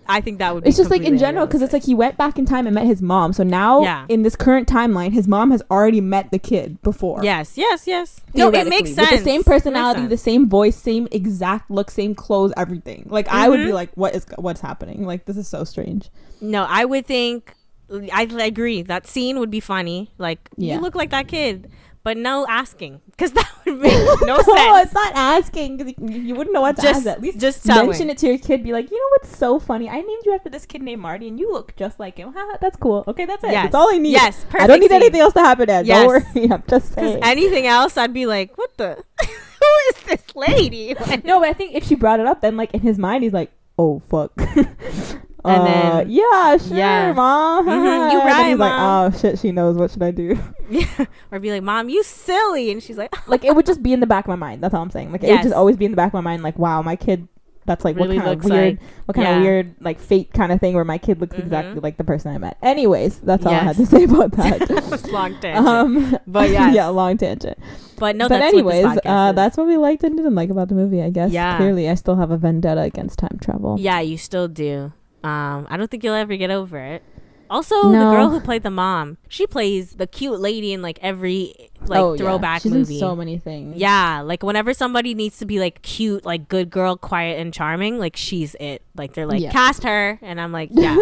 I think that would be it's just like in general because it's like he went back in time and met his mom, so now in this current timeline his mom has already met the kid before. Yes no, it makes sense. With the same personality, the same voice, same exact look, same clothes, everything. Like I would be like, what's happening? Like this is so strange. No, I would think I agree that scene would be funny. Like you look like that kid. But no asking, because that would make no sense. No, it's not asking, because you wouldn't know what to ask. At least just mention it to your kid. Be like, you know what's so funny? I named you after this kid named Marty, and you look just like him. That's cool. Okay, that's it. That's all I need. Yes, perfect. I don't need anything else to happen, Ed. Don't worry. I'm just saying. Because anything else, I'd be like, what the? Who is this lady? No, but I think if she brought it up, then like in his mind, he's like, oh, fuck. And then yeah, sure, mom. You right, he's mom. Like, oh shit, she knows. What should I do? Yeah, or be like, mom, you silly, and she's like, like it would just be in the back of my mind. That's all I'm saying. Like it would just always be in the back of my mind. Like, wow, my kid. That's like really what kind of weird like fate kind of thing where my kid looks exactly like the person I met. Anyways, that's all I had to say about that. Long tangent. But yeah, long tangent. But no, but anyways, that's what we liked and didn't like about the movie. I guess clearly I still have a vendetta against time travel. Yeah, you still do. I don't think you'll ever get over it. Also, the girl who played the mom, she plays the cute lady in like every throwback she's movie. In so many things. Yeah, like whenever somebody needs to be like cute, like good girl, quiet and charming, like she's it. Like they're like cast her, and I'm like yeah.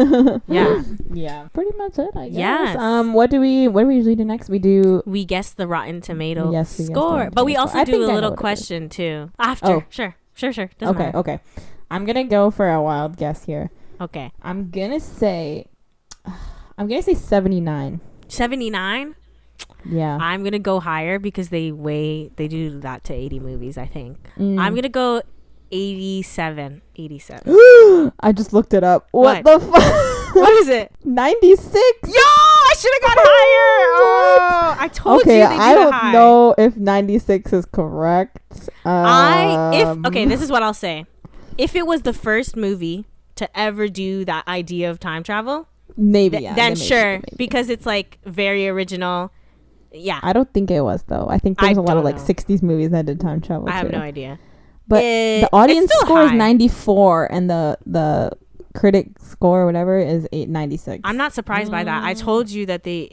Pretty much it. I guess. Yes. What do we usually do next? We guess the Rotten Tomato score, but we also do a little question too after. Oh. Sure. Doesn't matter. Okay. I'm gonna go for a wild guess here. Okay. I'm gonna say 79. 79? Yeah. I'm going to go higher because they do that to 80 movies, I think. I'm going to go 87. I just looked it up. What the fuck? What is it? 96. Yo, I should have got higher. Oh, I told you they do I don't know if 96 is correct. This is what I'll say. If it was the first movie to ever do that idea of time travel, then sure, because it's like very original. Yeah, I don't think it was though. I think there's a lot of like 60s movies that did time travel. I have no idea, but the audience score is 94 and the critic score or whatever is 96. I'm not surprised by that. I told you that they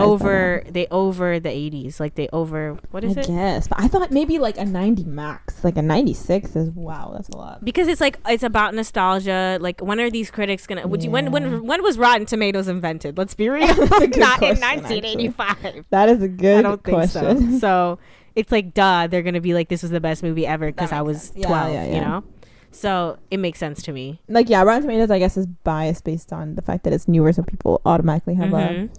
over the 80s, like they over what is it? Yes, but I thought maybe like a 90 max, like a 96 is wow, that's a lot. Because it's about nostalgia. Like when are these critics gonna? When was Rotten Tomatoes invented? Let's be real. Not in 1985. Actually. That is a good. I don't question. Think so. So it's like duh, they're gonna be like this was the best movie ever because I was 12. Yeah. You know. So it makes sense to me. Like Rotten Tomatoes, I guess, is biased based on the fact that it's newer, so people automatically have a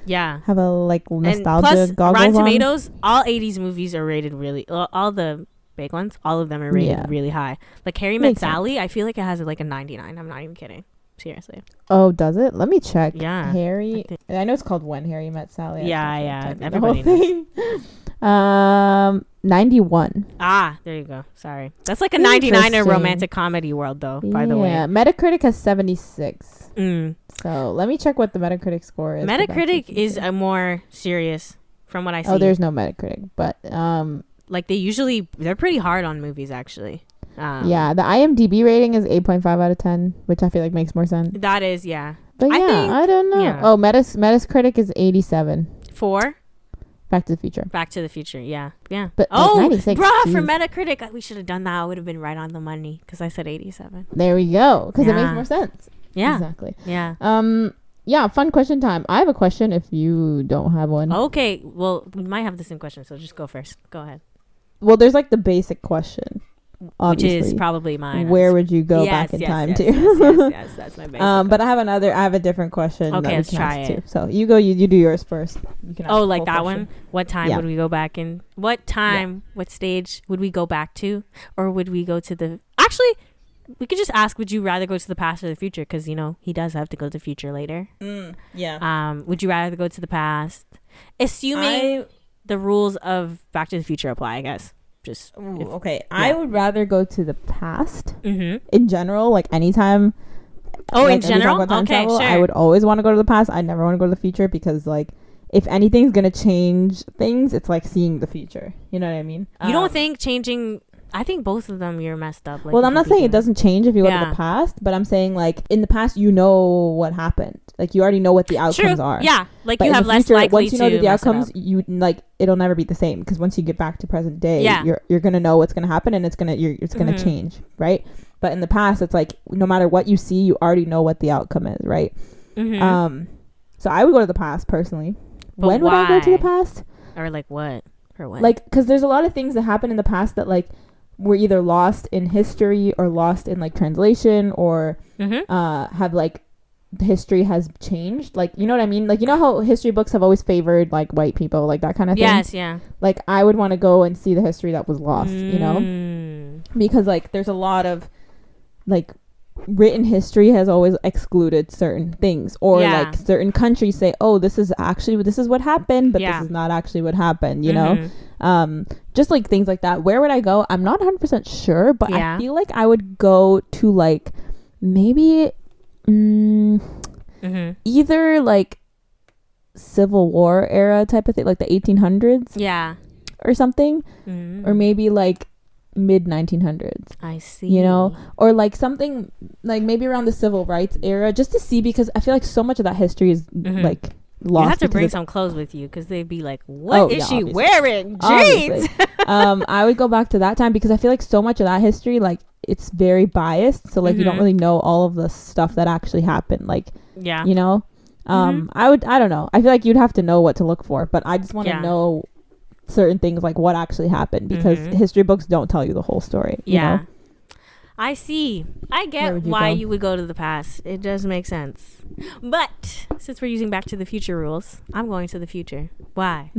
like nostalgia. And plus, Rotten Tomatoes, all 80s movies are rated really. All the big ones, all of them are rated really high. Like Harry Met Sally, I feel like it has like a 99. I'm not even kidding. Seriously. Oh, does it? Let me check. Yeah. Harry. I know it's called When Harry Met Sally. Yeah. Everybody knows. 91. There you go. Sorry. That's like a 99 in romantic comedy world though, by the way. Yeah. Metacritic has 76. So let me check what the Metacritic score is. Metacritic is a more serious from what I see. Oh, there's no Metacritic, but like they're pretty hard on movies actually. Yeah, the IMDb rating is 8.5 out of 10, which I feel like makes more sense. That is, yeah. But I don't know. Yeah. Oh, Metacritic is 87. For Back to the Future. Back to the Future, yeah. But oh, 96, bruh, geez. for Metacritic, we should have done that. I would have been right on the money because I said 87. There we go, because it makes more sense. Yeah. Exactly. Yeah. Yeah, fun question time. I have a question if you don't have one. Okay, well, we might have the same question, so just go first. Go ahead. Well, there's like the basic question. Obviously, which is probably mine. Where would you go back in time to? Yes, that's my basic. But I have a different question. Okay, let's try it. Too. So you go. You do yours first. You can ask like that question. One. What time would we go back in? What time? Yeah. What stage would we go back to, or would we go to the? Actually, we could just ask. Would you rather go to the past or the future? Because he does have to go to the future later. Yeah. Would you rather go to the past, assuming the rules of Back to the Future apply? I guess. I would rather go to the past in general, like anytime. In general, travel, sure. I would always want to go to the past. I never want to go to the future because, like, if anything's gonna change things, it's like seeing the future. You know what I mean? You don't think changing? I think both of them you're messed up. Like, well, I'm not saying it doesn't change if you go to the past, but I'm saying like in the past you know what happened. Like you already know what the outcomes are. Yeah, like but you have less likely once you know the outcomes, you like it'll never be the same because once you get back to present day, you're gonna know what's gonna happen and it's gonna change, right? But in the past, it's like no matter what you see, you already know what the outcome is, right? So I would go to the past personally. But when would I go to the past? Or like what? Or when? Like because there's a lot of things that happen in the past that like were either lost in history or lost in like translation or have like the history has changed, like you know what I mean, like you know how history books have always favored like white people, like that kind of thing. Yes, yeah. Like I would want to go and see the history that was lost, you know, because like there's a lot of like written history has always excluded certain things or like certain countries say, oh, this is what happened, but this is not actually what happened, you know. Just like things like that. Where would I go? I'm not 100% sure, but I feel like I would go to like maybe either like Civil War era type of thing, like the 1800s or something, or maybe like mid 1900s. I see. You know, or like something like maybe around the civil rights era, just to see, because I feel like so much of that history is like lost. You have to bring some clothes with you because they'd be like, what is she wearing? Jeans. I would go back to that time because I feel like so much of that history, like it's very biased, so like you don't really know all of the stuff that actually happened, like you know. I don't know, I feel like you'd have to know what to look for, but I just want to know certain things, like what actually happened, because history books don't tell you the whole story, you know? I see. I get why you would go to the past. It does make sense. But since we're using Back to the Future rules, I'm going to the future. Why?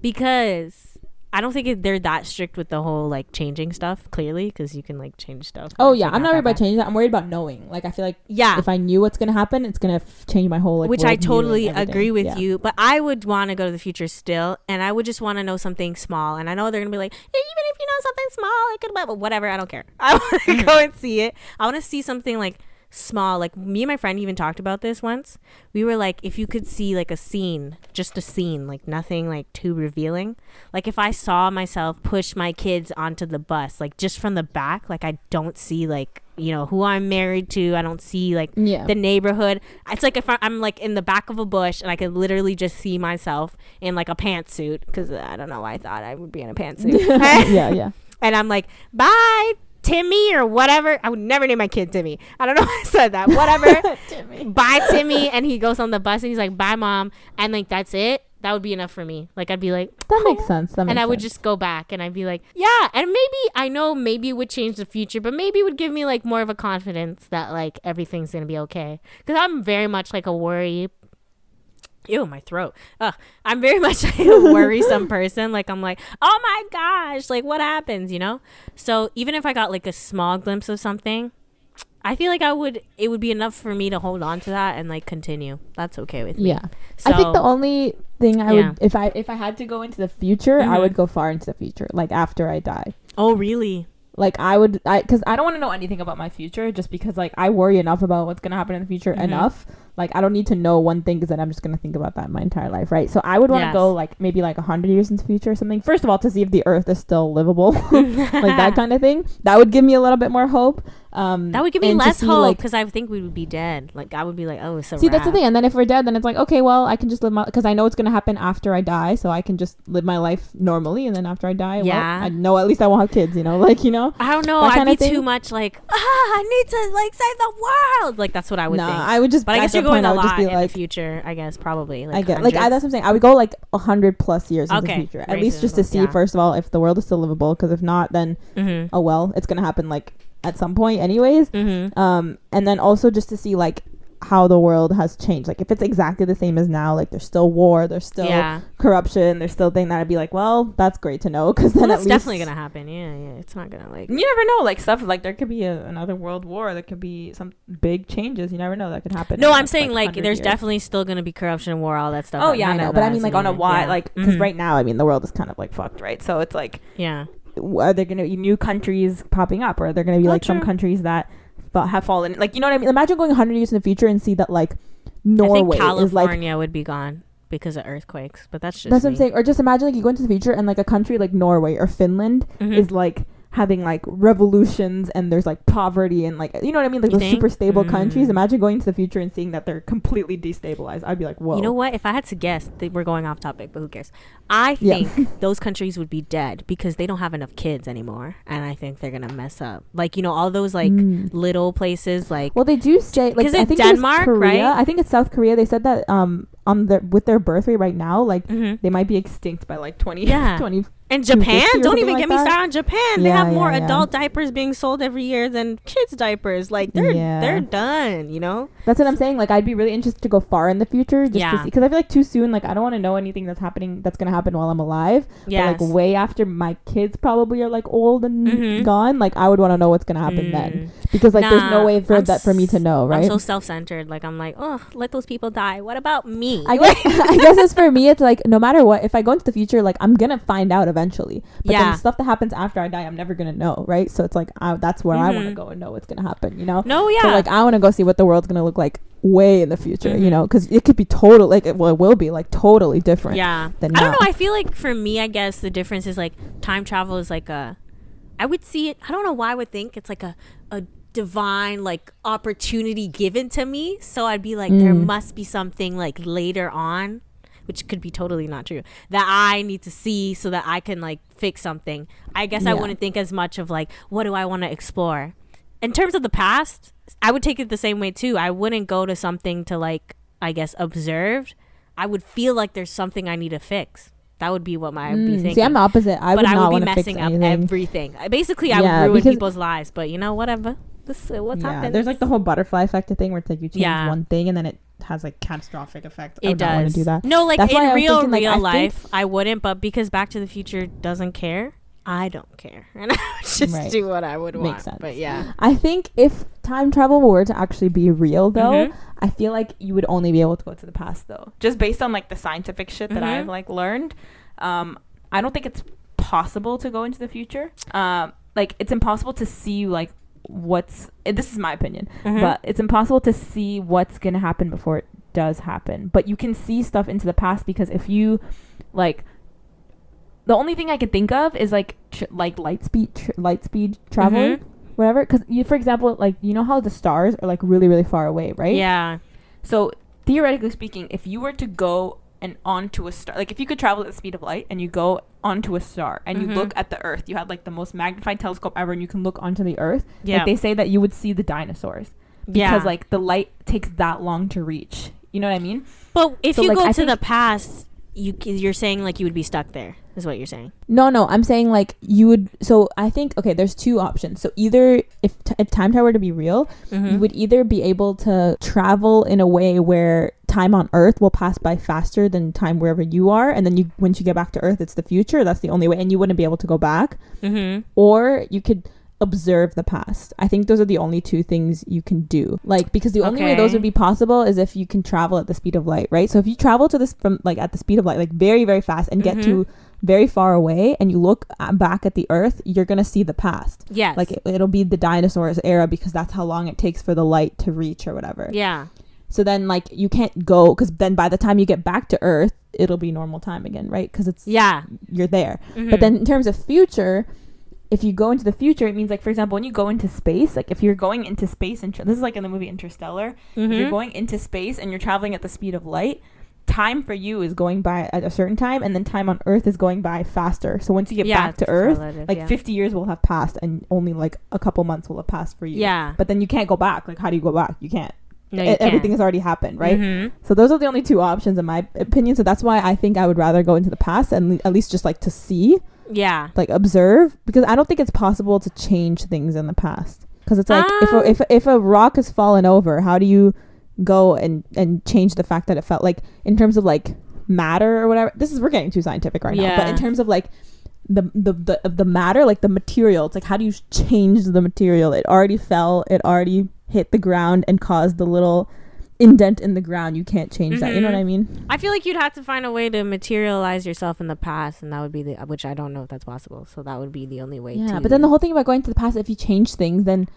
Because I don't think they're that strict with the whole like changing stuff, clearly, because you can like change stuff. Oh yeah, I'm not worried about changing that. I'm worried about knowing. Like I feel like if I knew what's gonna happen, it's gonna change my whole like. Which I totally agree with you, but I would want to go to the future still, and I would just want to know something small. And I know they're gonna be like, even if you know something small, it could, but whatever. I don't care. I want to go and see it. I want to see something like small. Like me and my friend even talked about this once. We were like, if you could see like a scene, just a scene, like nothing like too revealing, like if I saw myself push my kids onto the bus, like just from the back, like I don't see like, you know, who I'm married to, I don't see like the neighborhood. It's like if I'm like in the back of a bush and I could literally just see myself in like a pantsuit, because I don't know why I thought I would be in a pantsuit. And I'm like, bye Timmy or whatever. I would never name my kid Timmy. I don't know why I said that. Whatever. Timmy. Bye Timmy. And he goes on the bus and he's like, bye mom. And like that's it. That would be enough for me. Like I'd be like, that makes sense. And I would just go back and I'd be like, yeah. And maybe, I know maybe it would change the future, but maybe it would give me like more of a confidence that like everything's gonna be okay. Because I'm very much like a worry. Ew, my throat. I'm very much like a worrisome person. Like I'm like, oh my gosh, like what happens, you know? So even if I got like a small glimpse of something, I feel like it would be enough for me to hold on to that and like continue. That's okay with me. Yeah. So, I think the only thing I would, if I had to go into the future, I would go far into the future, like after I die. Oh, really? Like because I don't want to know anything about my future, just because like I worry enough about what's going to happen in the future enough. like I don't need to know one thing because then I'm just gonna think about that my entire life, right? So I would want to go like maybe like 100 years into the future or something. First of all, to see if the Earth is still livable, like that kind of thing. That would give me a little bit more hope. That would give me less hope because I think we would be dead. Like I would be like, oh, it's so. See, that's the thing. And then if we're dead, then it's like, okay, well, I can just live my, because I know it's gonna happen after I die, so I can just live my life normally, and then after I die, well, I know at least I won't have kids. You know, like I don't know. I'd be too much like, I need to like save the world. Like that's what I would think. I would just. But I guess you're going a lot in the future. I guess probably. Like I get like that's what I'm saying. I would go like 100+ years in the future, at least just to see first of all if the world is still livable. Because if not, then oh well, it's gonna happen like at some point anyways. And then also just to see like how the world has changed, like if it's exactly the same as now, like there's still war, there's still corruption, there's still thing that I'd be like, well, that's great to know, because then at least definitely gonna happen. It's not gonna like, you never know, like stuff like there could be another world war, there could be some big changes, you never know, that could happen. No, I'm saying like there's definitely still gonna be corruption, war, all that stuff. Oh yeah, I know, but I mean like on a wide like, because right now I mean the world is kind of like fucked, right? So it's like, are there gonna be new countries popping up, or are there gonna be like some countries that have fallen, like, you know what I mean? Imagine going 100 years in the future and see that like Norway, I think California would be gone because of earthquakes, but that's what I'm saying. Or just imagine like you go into the future and like a country like Norway or Finland is like having like revolutions and there's like poverty and like, you know what I mean, like those super stable countries. Imagine going to the future and seeing that they're completely destabilized. I'd be like, whoa. You know what, if I had to guess, we're going off topic, but who cares? I think those countries would be dead because they don't have enough kids anymore, and I think they're gonna mess up, like, you know, all those like little places, like, well, they do say like, I think Denmark, right? I think it's South Korea. They said that with their birth rate right now, like they might be extinct by like 20. And Japan, don't even get me started on Japan. They have more adult diapers being sold every year than kids diapers. Like they're done, you know. That's what I'm saying. Like I'd be really interested to go far in the future, just to see, because I feel like too soon. Like I don't want to know anything that's gonna happen while I'm alive. Yeah. But like way after my kids probably are like old and gone. Like I would want to know what's gonna happen then, because like there's no way for me to know. Right. I'm so self-centered. Like I'm like, oh, let those people die. What about me? I guess it's for me. It's like no matter what, if I go into the future, like I'm gonna find out eventually. But then stuff that happens after I die, I'm never gonna know, right? So it's like that's where I want to go and know what's gonna happen, you know? No, yeah. So like I want to go see what the world's gonna look like way in the future, you know, because it could be total, like it will be like totally different. Yeah. Than I don't know. I feel like for me, I guess the difference is like time travel is like I would see it. I don't know why I would think it's like a divine like opportunity given to me. So I'd be like, there must be something like later on, which could be totally not true, that I need to see so that I can like fix something. I guess I wouldn't think as much of like, what do I want to explore? In terms of the past, I would take it the same way too. I wouldn't go to something to like, I guess, observe. I would feel like there's something I need to fix. That would be what I'd be thinking. See, I'm the opposite. I would be messing up everything. Basically, I would ruin people's lives. But you know, whatever. This what's happening. There's like the whole butterfly effect thing where it's like you change one thing and then it has like catastrophic effect. It does. I want to do that. No, like that's in real life, I wouldn't. But because Back to the Future doesn't care, I don't care, and I would just do what I would want. Makes sense. But yeah, I think if time travel were to actually be real, though, I feel like you would only be able to go to the past, though, just based on like the scientific shit that I've like learned. I don't think it's possible to go into the future. Like it's impossible to see like this is my opinion, but it's impossible to see what's gonna happen before it does happen. But you can see stuff into the past, because if you like, the only thing I could think of is like light speed traveling, whatever. Because you, for example, like you know how the stars are like really really far away, right? Yeah. So theoretically speaking, if you were to go and onto a star, like if you could travel at the speed of light and you go onto a star and you look at the earth, you had like the most magnified telescope ever and you can look onto the earth, like they say that you would see the dinosaurs, because like the light takes that long to reach, you know what I mean? But if you go to the past, you're saying like you would be stuck there, is what you're saying? No, I'm saying like you would. So I think, okay, there's two options. So either if time travel were to be real, you would either be able to travel in a way where time on Earth will pass by faster than time wherever you are, and then once you get back to Earth, it's the future. That's the only way, and you wouldn't be able to go back. Or you could observe the past. I think those are the only two things you can do, like, because the only way those would be possible is if you can travel at the speed of light, right? So if you travel to this from like at the speed of light, like very very fast, and get to very far away, and you look back at the earth, you're gonna see the past. Like it'll be the dinosaurs era, because that's how long it takes for the light to reach or whatever. So then like you can't go, because then by the time you get back to Earth, it'll be normal time again, right? Because it's you're there. But then in terms of future, if you go into the future, it means like, for example, when you go into space, like if you're going into space, and this is like in the movie Interstellar, if you're going into space and you're traveling at the speed of light, time for you is going by at a certain time, and then time on Earth is going by faster. So once you get back to Earth, like 50 years will have passed, and only like a couple months will have passed for you. But then you can't go back. Like, how do you go back? You can't. No, everything has already happened, right? So those are the only two options in my opinion. So that's why I think I would rather go into the past and at least just like to see, like observe, because I don't think it's possible to change things in the past. Because it's like if a rock has fallen over, how do you go and change the fact that it felt like, in terms of like matter or whatever? We're getting too scientific right now, but in terms of like the matter, like the material, it's like, how do you change the material? It already fell, it already hit the ground and caused the little indent in the ground. You can't change that. You know what I mean? I feel like you'd have to find a way to materialize yourself in the past, and that would be which I don't know if that's possible, so that would be the only way to. But then the whole thing about going to the past, if you change things, then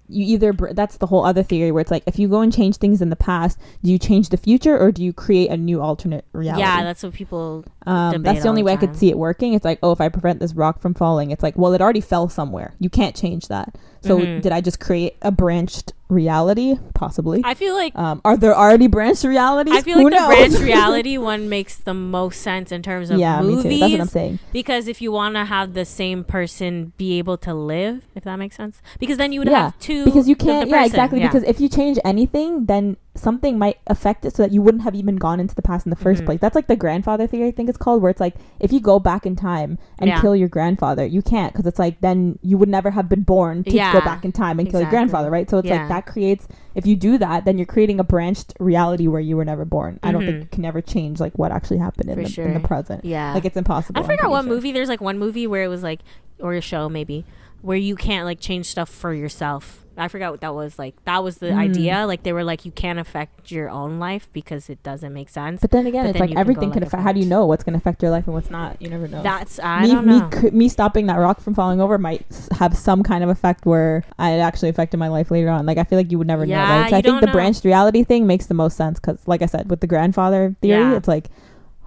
you either that's the whole other theory where it's like, if you go and change things in the past, do you change the future or do you create a new alternate reality? That's what people that's the only way I could see it working. It's like, if I prevent this rock from falling, it's like, well, it already fell somewhere, you can't change that. So did I just create a branched reality? Possibly. I feel like are there already branched realities? I feel like the branched reality one makes the most sense in terms of movies. Me too. That's what I'm saying. Because if you want to have the same person be able to live, if that makes sense, because then you would have two. Because you can't. Exactly. Because if you change anything, then something might affect it so that you wouldn't have even gone into the past in the first place. That's like the grandfather theory, I think it's called, where it's like, if you go back in time and kill your grandfather, you can't, because it's like, then you would never have been born to go back in time and kill your grandfather, right? So it's like, that creates, if you do that, then you're creating a branched reality where you were never born. I don't think you can ever change like what actually happened in the present. Like, it's impossible. I forgot what movie. There's like one movie where it was like, or a show maybe, where you can't like change stuff for yourself. I forgot what that was. Like, that was the idea. Like, they were like, you can't affect your own life because it doesn't make sense. But then again, it's like everything can affect. How do you know what's going to affect your life and what's not? You never know. I don't know. Me stopping that rock from falling over might have some kind of effect where it actually affected my life later on. Like, I feel like you would never know, right? So I think the branched reality thing makes the most sense, because like I said, with the grandfather theory, it's like,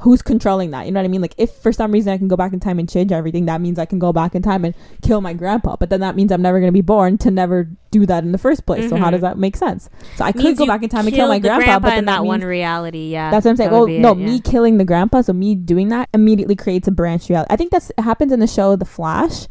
who's controlling that? You know what I mean? Like, if for some reason I can go back in time and change everything, that means I can go back in time and kill my grandpa. But then that means I'm never going to be born to never do that in the first place. So how does that make sense? So I could go back in time and kill my grandpa, but then that means, one reality, that's what I'm saying. Me killing the grandpa, so me doing that immediately creates a branched reality. I think it happens in the show The Flash.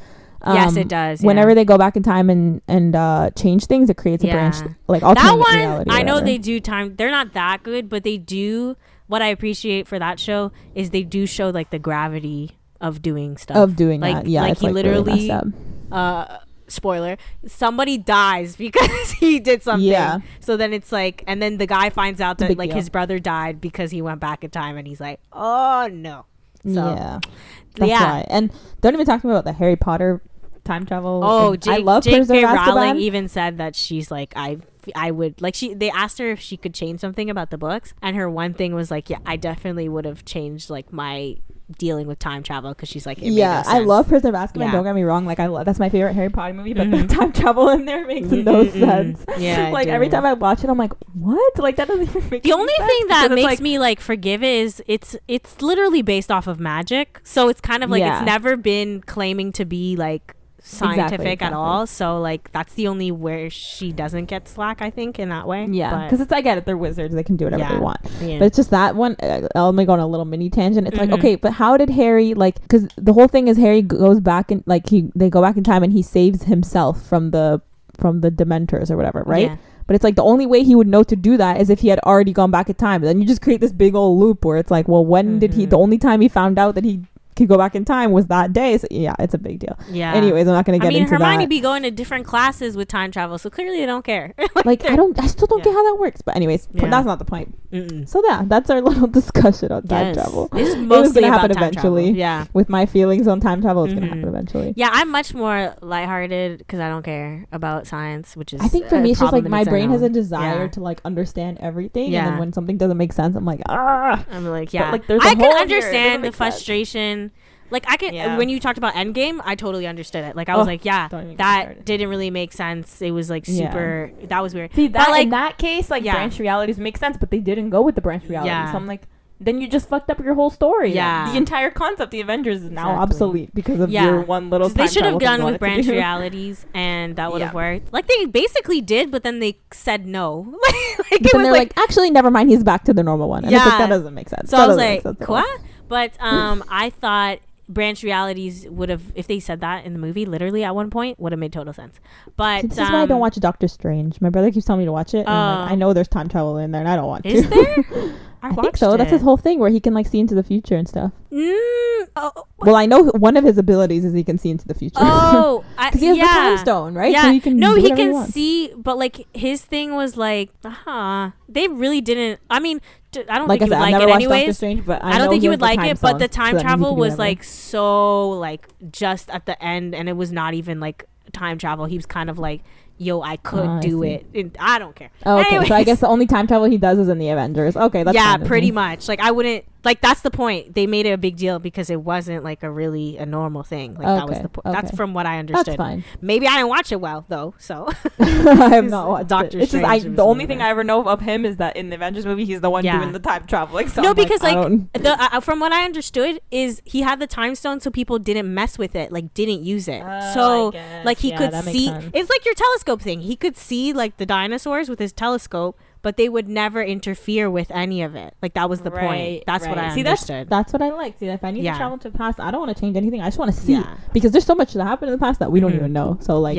Yes, it does. Whenever they go back in time and change things, it creates a branched, like, alternate reality. I know they do time. They're not that good, but they do. What I appreciate for that show is they do show like the gravity of doing stuff. Of doing like, that, yeah. Like, he literally, really spoiler, somebody dies because he did something. Yeah. So then it's like, and then the guy finds out that like his brother died because he went back in time, and he's like, oh no. So, that's why. And don't even talk to me about the Harry Potter time travel. I love J.K. Rowling even said that she's like, I would like, they asked her if she could change something about the books, and her one thing was like, I definitely would have changed like my dealing with time travel, because she's like, I love Prisoner of Azkaban. Don't get me wrong, like, that's my favorite Harry Potter movie, but the time travel in there makes no sense. Like, every time I watch it, I'm like, what? Like, that doesn't even make the only sense, thing that makes me like forgive it is it's literally based off of magic, so it's kind of like it's never been claiming to be like scientific at all, so like that's the only where she doesn't get slack, I think, in that way. Because it's, I get it, they're wizards, they can do whatever they want, but it's just that one. I'll go on a little mini tangent. It's like, okay, but how did Harry, like, because the whole thing is Harry goes back and like they go back in time and he saves himself from the Dementors or whatever, right? But it's like, the only way he would know to do that is if he had already gone back in time. Then you just create this big old loop where it's like, well, when did he, the only time he found out that he could go back in time was that day. So it's a big deal. Anyways, I'm not gonna get into that. Hermione be going to different classes with time travel, so clearly they don't care. like I still don't get how that works, but anyways, that's not the point. So that's our little discussion on time travel. This is mostly gonna happen about time eventually. Travel. With my feelings on time travel, it's gonna happen eventually. I'm much more lighthearted because I don't care about science, which is, I think for me it's just like my brain has a desire to like understand everything, and then when something doesn't make sense, I'm like, I'm like, but, like, I can understand the frustration Like I can when you talked about Endgame, I totally understood it. Like I was like, yeah, that didn't really make sense. It was like super. That was weird. See, that like, in that case, like branch realities make sense, but they didn't go with the branch realities. Yeah. So I'm like, then you just fucked up your whole story. Yeah, the entire concept, the Avengers, is now obsolete because of your one little. They should have gone with branch realities, and that would have worked. Like they basically did, but then they said no. Like but then they're like, actually, never mind. He's back to the normal one. And it's like, that doesn't make sense. So I was like, what? But I thought branch realities would have, if they said that in the movie, literally at one point, would have made total sense. But this is why I don't watch Doctor Strange. My brother keeps telling me to watch it. And I'm like, I know there's time travel in there, and I don't want to. Is there? I think so. That's his whole thing, where he can like see into the future and stuff. Well, I know one of his abilities is he can see into the future. Oh, because he has the time stone, right? Yeah. So he can. No, he can see, but like his thing was like, they really didn't. I mean, I don't think he would like it anyways. Strange, but I don't think he would like it. But the time travel was like so like just at the end, and it was not even like time travel. He was kind of like, yo, I could do it. I don't care. Oh, okay, anyways. So I guess the only time travel he does is in the Avengers. Okay, that's pretty much. Like I wouldn't like that's the point. They made it a big deal because it wasn't like a normal thing. Like that was the point. That's from what I understood. That's fine. Maybe I didn't watch it well though. So I have not watched Doctor Strange. The only thing I ever know of him is that in the Avengers movie, he's the one doing the time traveling. So no, because from what I understood is he had the time stone, so people didn't mess with it, like didn't use it. So like he could see. It's like your telescope thing. He could see like the dinosaurs with his telescope, but they would never interfere with any of it. Like that was the point. That's what I understood. That's what I like. See, if I need to travel to the past, I don't want to change anything. I just want to see because there's so much that happened in the past that we don't even know. So like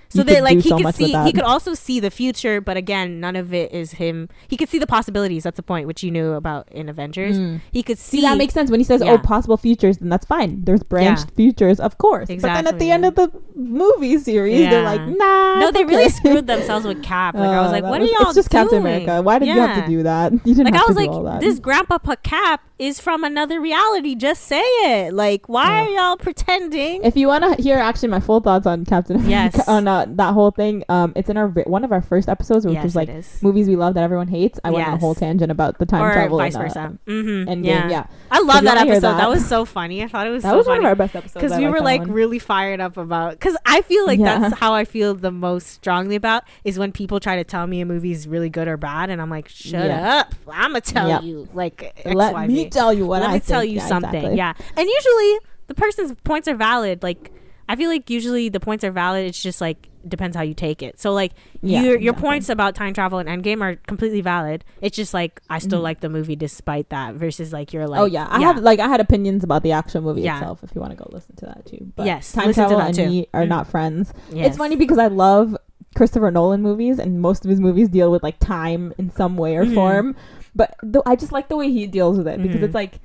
so they like he could see, he could also see the future, but again, none of it is him. He could see the possibilities. That's the point, which you knew about in Avengers. He could see that makes sense when he says, "Oh, possible futures." Then that's fine. There's branched futures, of course. Exactly. But then at the end of the movie series, they're like, "Nah." No, they really screwed themselves with Cap. Like I was like, "What are y'all doing?" It's just Captain America. Why did you have to do that? You didn't have to do all that. Like I was like, this Grandpa Cap is from another reality. Just say it. Like, why are y'all pretending? If you want to hear actually my full thoughts on Captain America, on that whole thing, it's in our one of our first episodes, which was like movies we love that everyone hates. I went on a whole tangent about the time travel, vice versa. And I love that episode. That was so funny. I thought it was that was one of our best episodes because we were like really fired up about. Because I feel like that's how I feel the most strongly about is when people try to tell me a movie is really good or bad, and I'm like, shut up. I'm gonna tell you like Let me tell you what I think. Let me tell you something. Exactly. Yeah, and usually the person's points are valid. Like I feel like usually the points are valid. It's just like depends how you take it. So like your points about time travel and Endgame are completely valid. It's just like I still like the movie despite that versus like you're like I had opinions about the actual movie itself if you want to go listen to that too. But time travel and me are not friends. It's funny because I love Christopher Nolan movies and most of his movies deal with like time in some way or form, but I just like the way he deals with it because it's like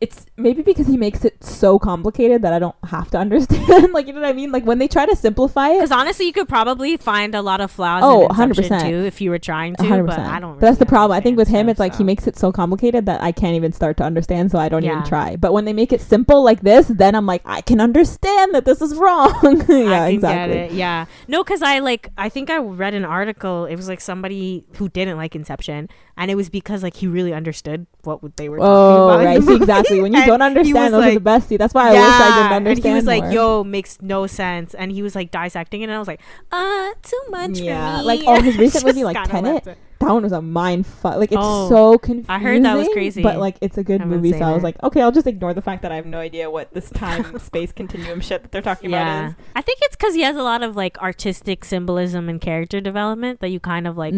it's maybe because he makes it so complicated that I don't have to understand. Like, you know what I mean? Like when they try to simplify it. Because honestly, you could probably find a lot of flaws in Inception 100%. Too if you were trying to. 100%. But I don't. Really that's the problem. I think with him, it's like he makes it so complicated that I can't even start to understand, so I don't even try. But when they make it simple like this, then I'm like, I can understand that this is wrong. I can get it. Yeah. No, because I think I read an article. It was like somebody who didn't like Inception, and it was because like he really understood what they were talking about. Right. See, exactly. When you don't understand, those are the best. See, that's why I wish I didn't understand. And he was like, more. "Yo, makes no sense," and he was like dissecting it, and I was like, too much for me." Like his recent movie, like Tenet. That one was a mind fuck. Like it's so confusing. I heard that was crazy, but like it's a good movie. So I was like, okay, I'll just ignore the fact that I have no idea what this time space continuum shit that they're talking about is. I think it's because he has a lot of like artistic symbolism and character development that you kind of like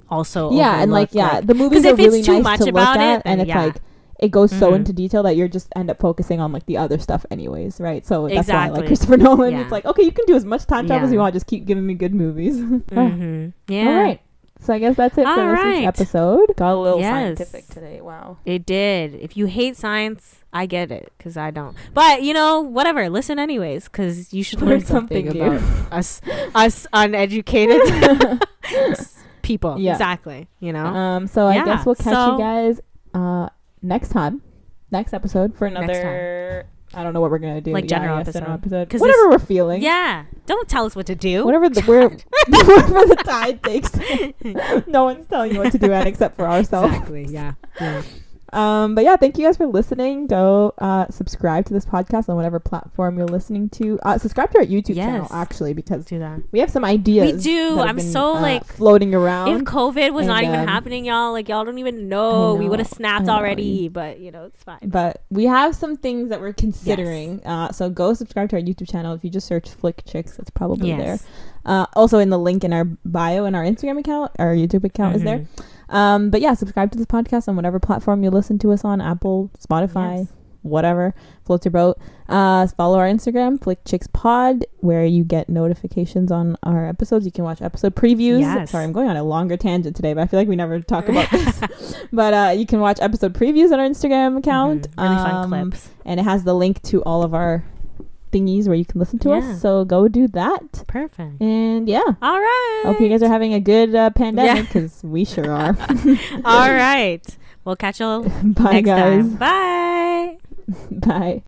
also and like the movies are really nice to look at, and it's like it goes so into detail that you just end up focusing on like the other stuff anyways, right? So that's why I like Christopher Nolan. It's like, okay, you can do as much time travel as you want, just keep giving me good movies. Yeah. All right. So I guess that's it for this week's episode. Got a little scientific today. Wow. It did. If you hate science, I get it because I don't. But you know, whatever. Listen anyways because you should learn something about us uneducated people. Yeah. Exactly. You know. So I guess we'll catch you guys next episode for another. I don't know what we're gonna do. Like general episode. Whatever we're feeling. Yeah. Don't tell us what to do. Whatever whatever the tide takes. No one's telling you what to do, except for ourselves. Exactly. Yeah. But yeah, thank you guys for listening. Go subscribe to this podcast on whatever platform you're listening to. Subscribe to our YouTube channel, actually, because do that. We have some ideas. We do. I'm so like floating around. If COVID was not even happening, y'all, like y'all don't even know. We would have snapped already, but you know, it's fine. But we have some things that we're considering. So go subscribe to our YouTube channel. If you just search Flick Chicks, it's probably there. Also in the link in our bio in our Instagram account, our YouTube account is there. But yeah, subscribe to this podcast on whatever platform you listen to us on, Apple, Spotify, whatever, floats your boat. Follow our Instagram, Flick Chicks Pod, where you get notifications on our episodes. You can watch episode previews. Sorry, I'm going on a longer tangent today, but I feel like we never talk about this. But you can watch episode previews on our Instagram account. Really fun clips. And it has the link to all of our thingies where you can listen to us, so go do that. Perfect. And all right, hope you guys are having a good pandemic, because we sure are. All right, we'll catch you Bye, next guys. time. Bye. Bye.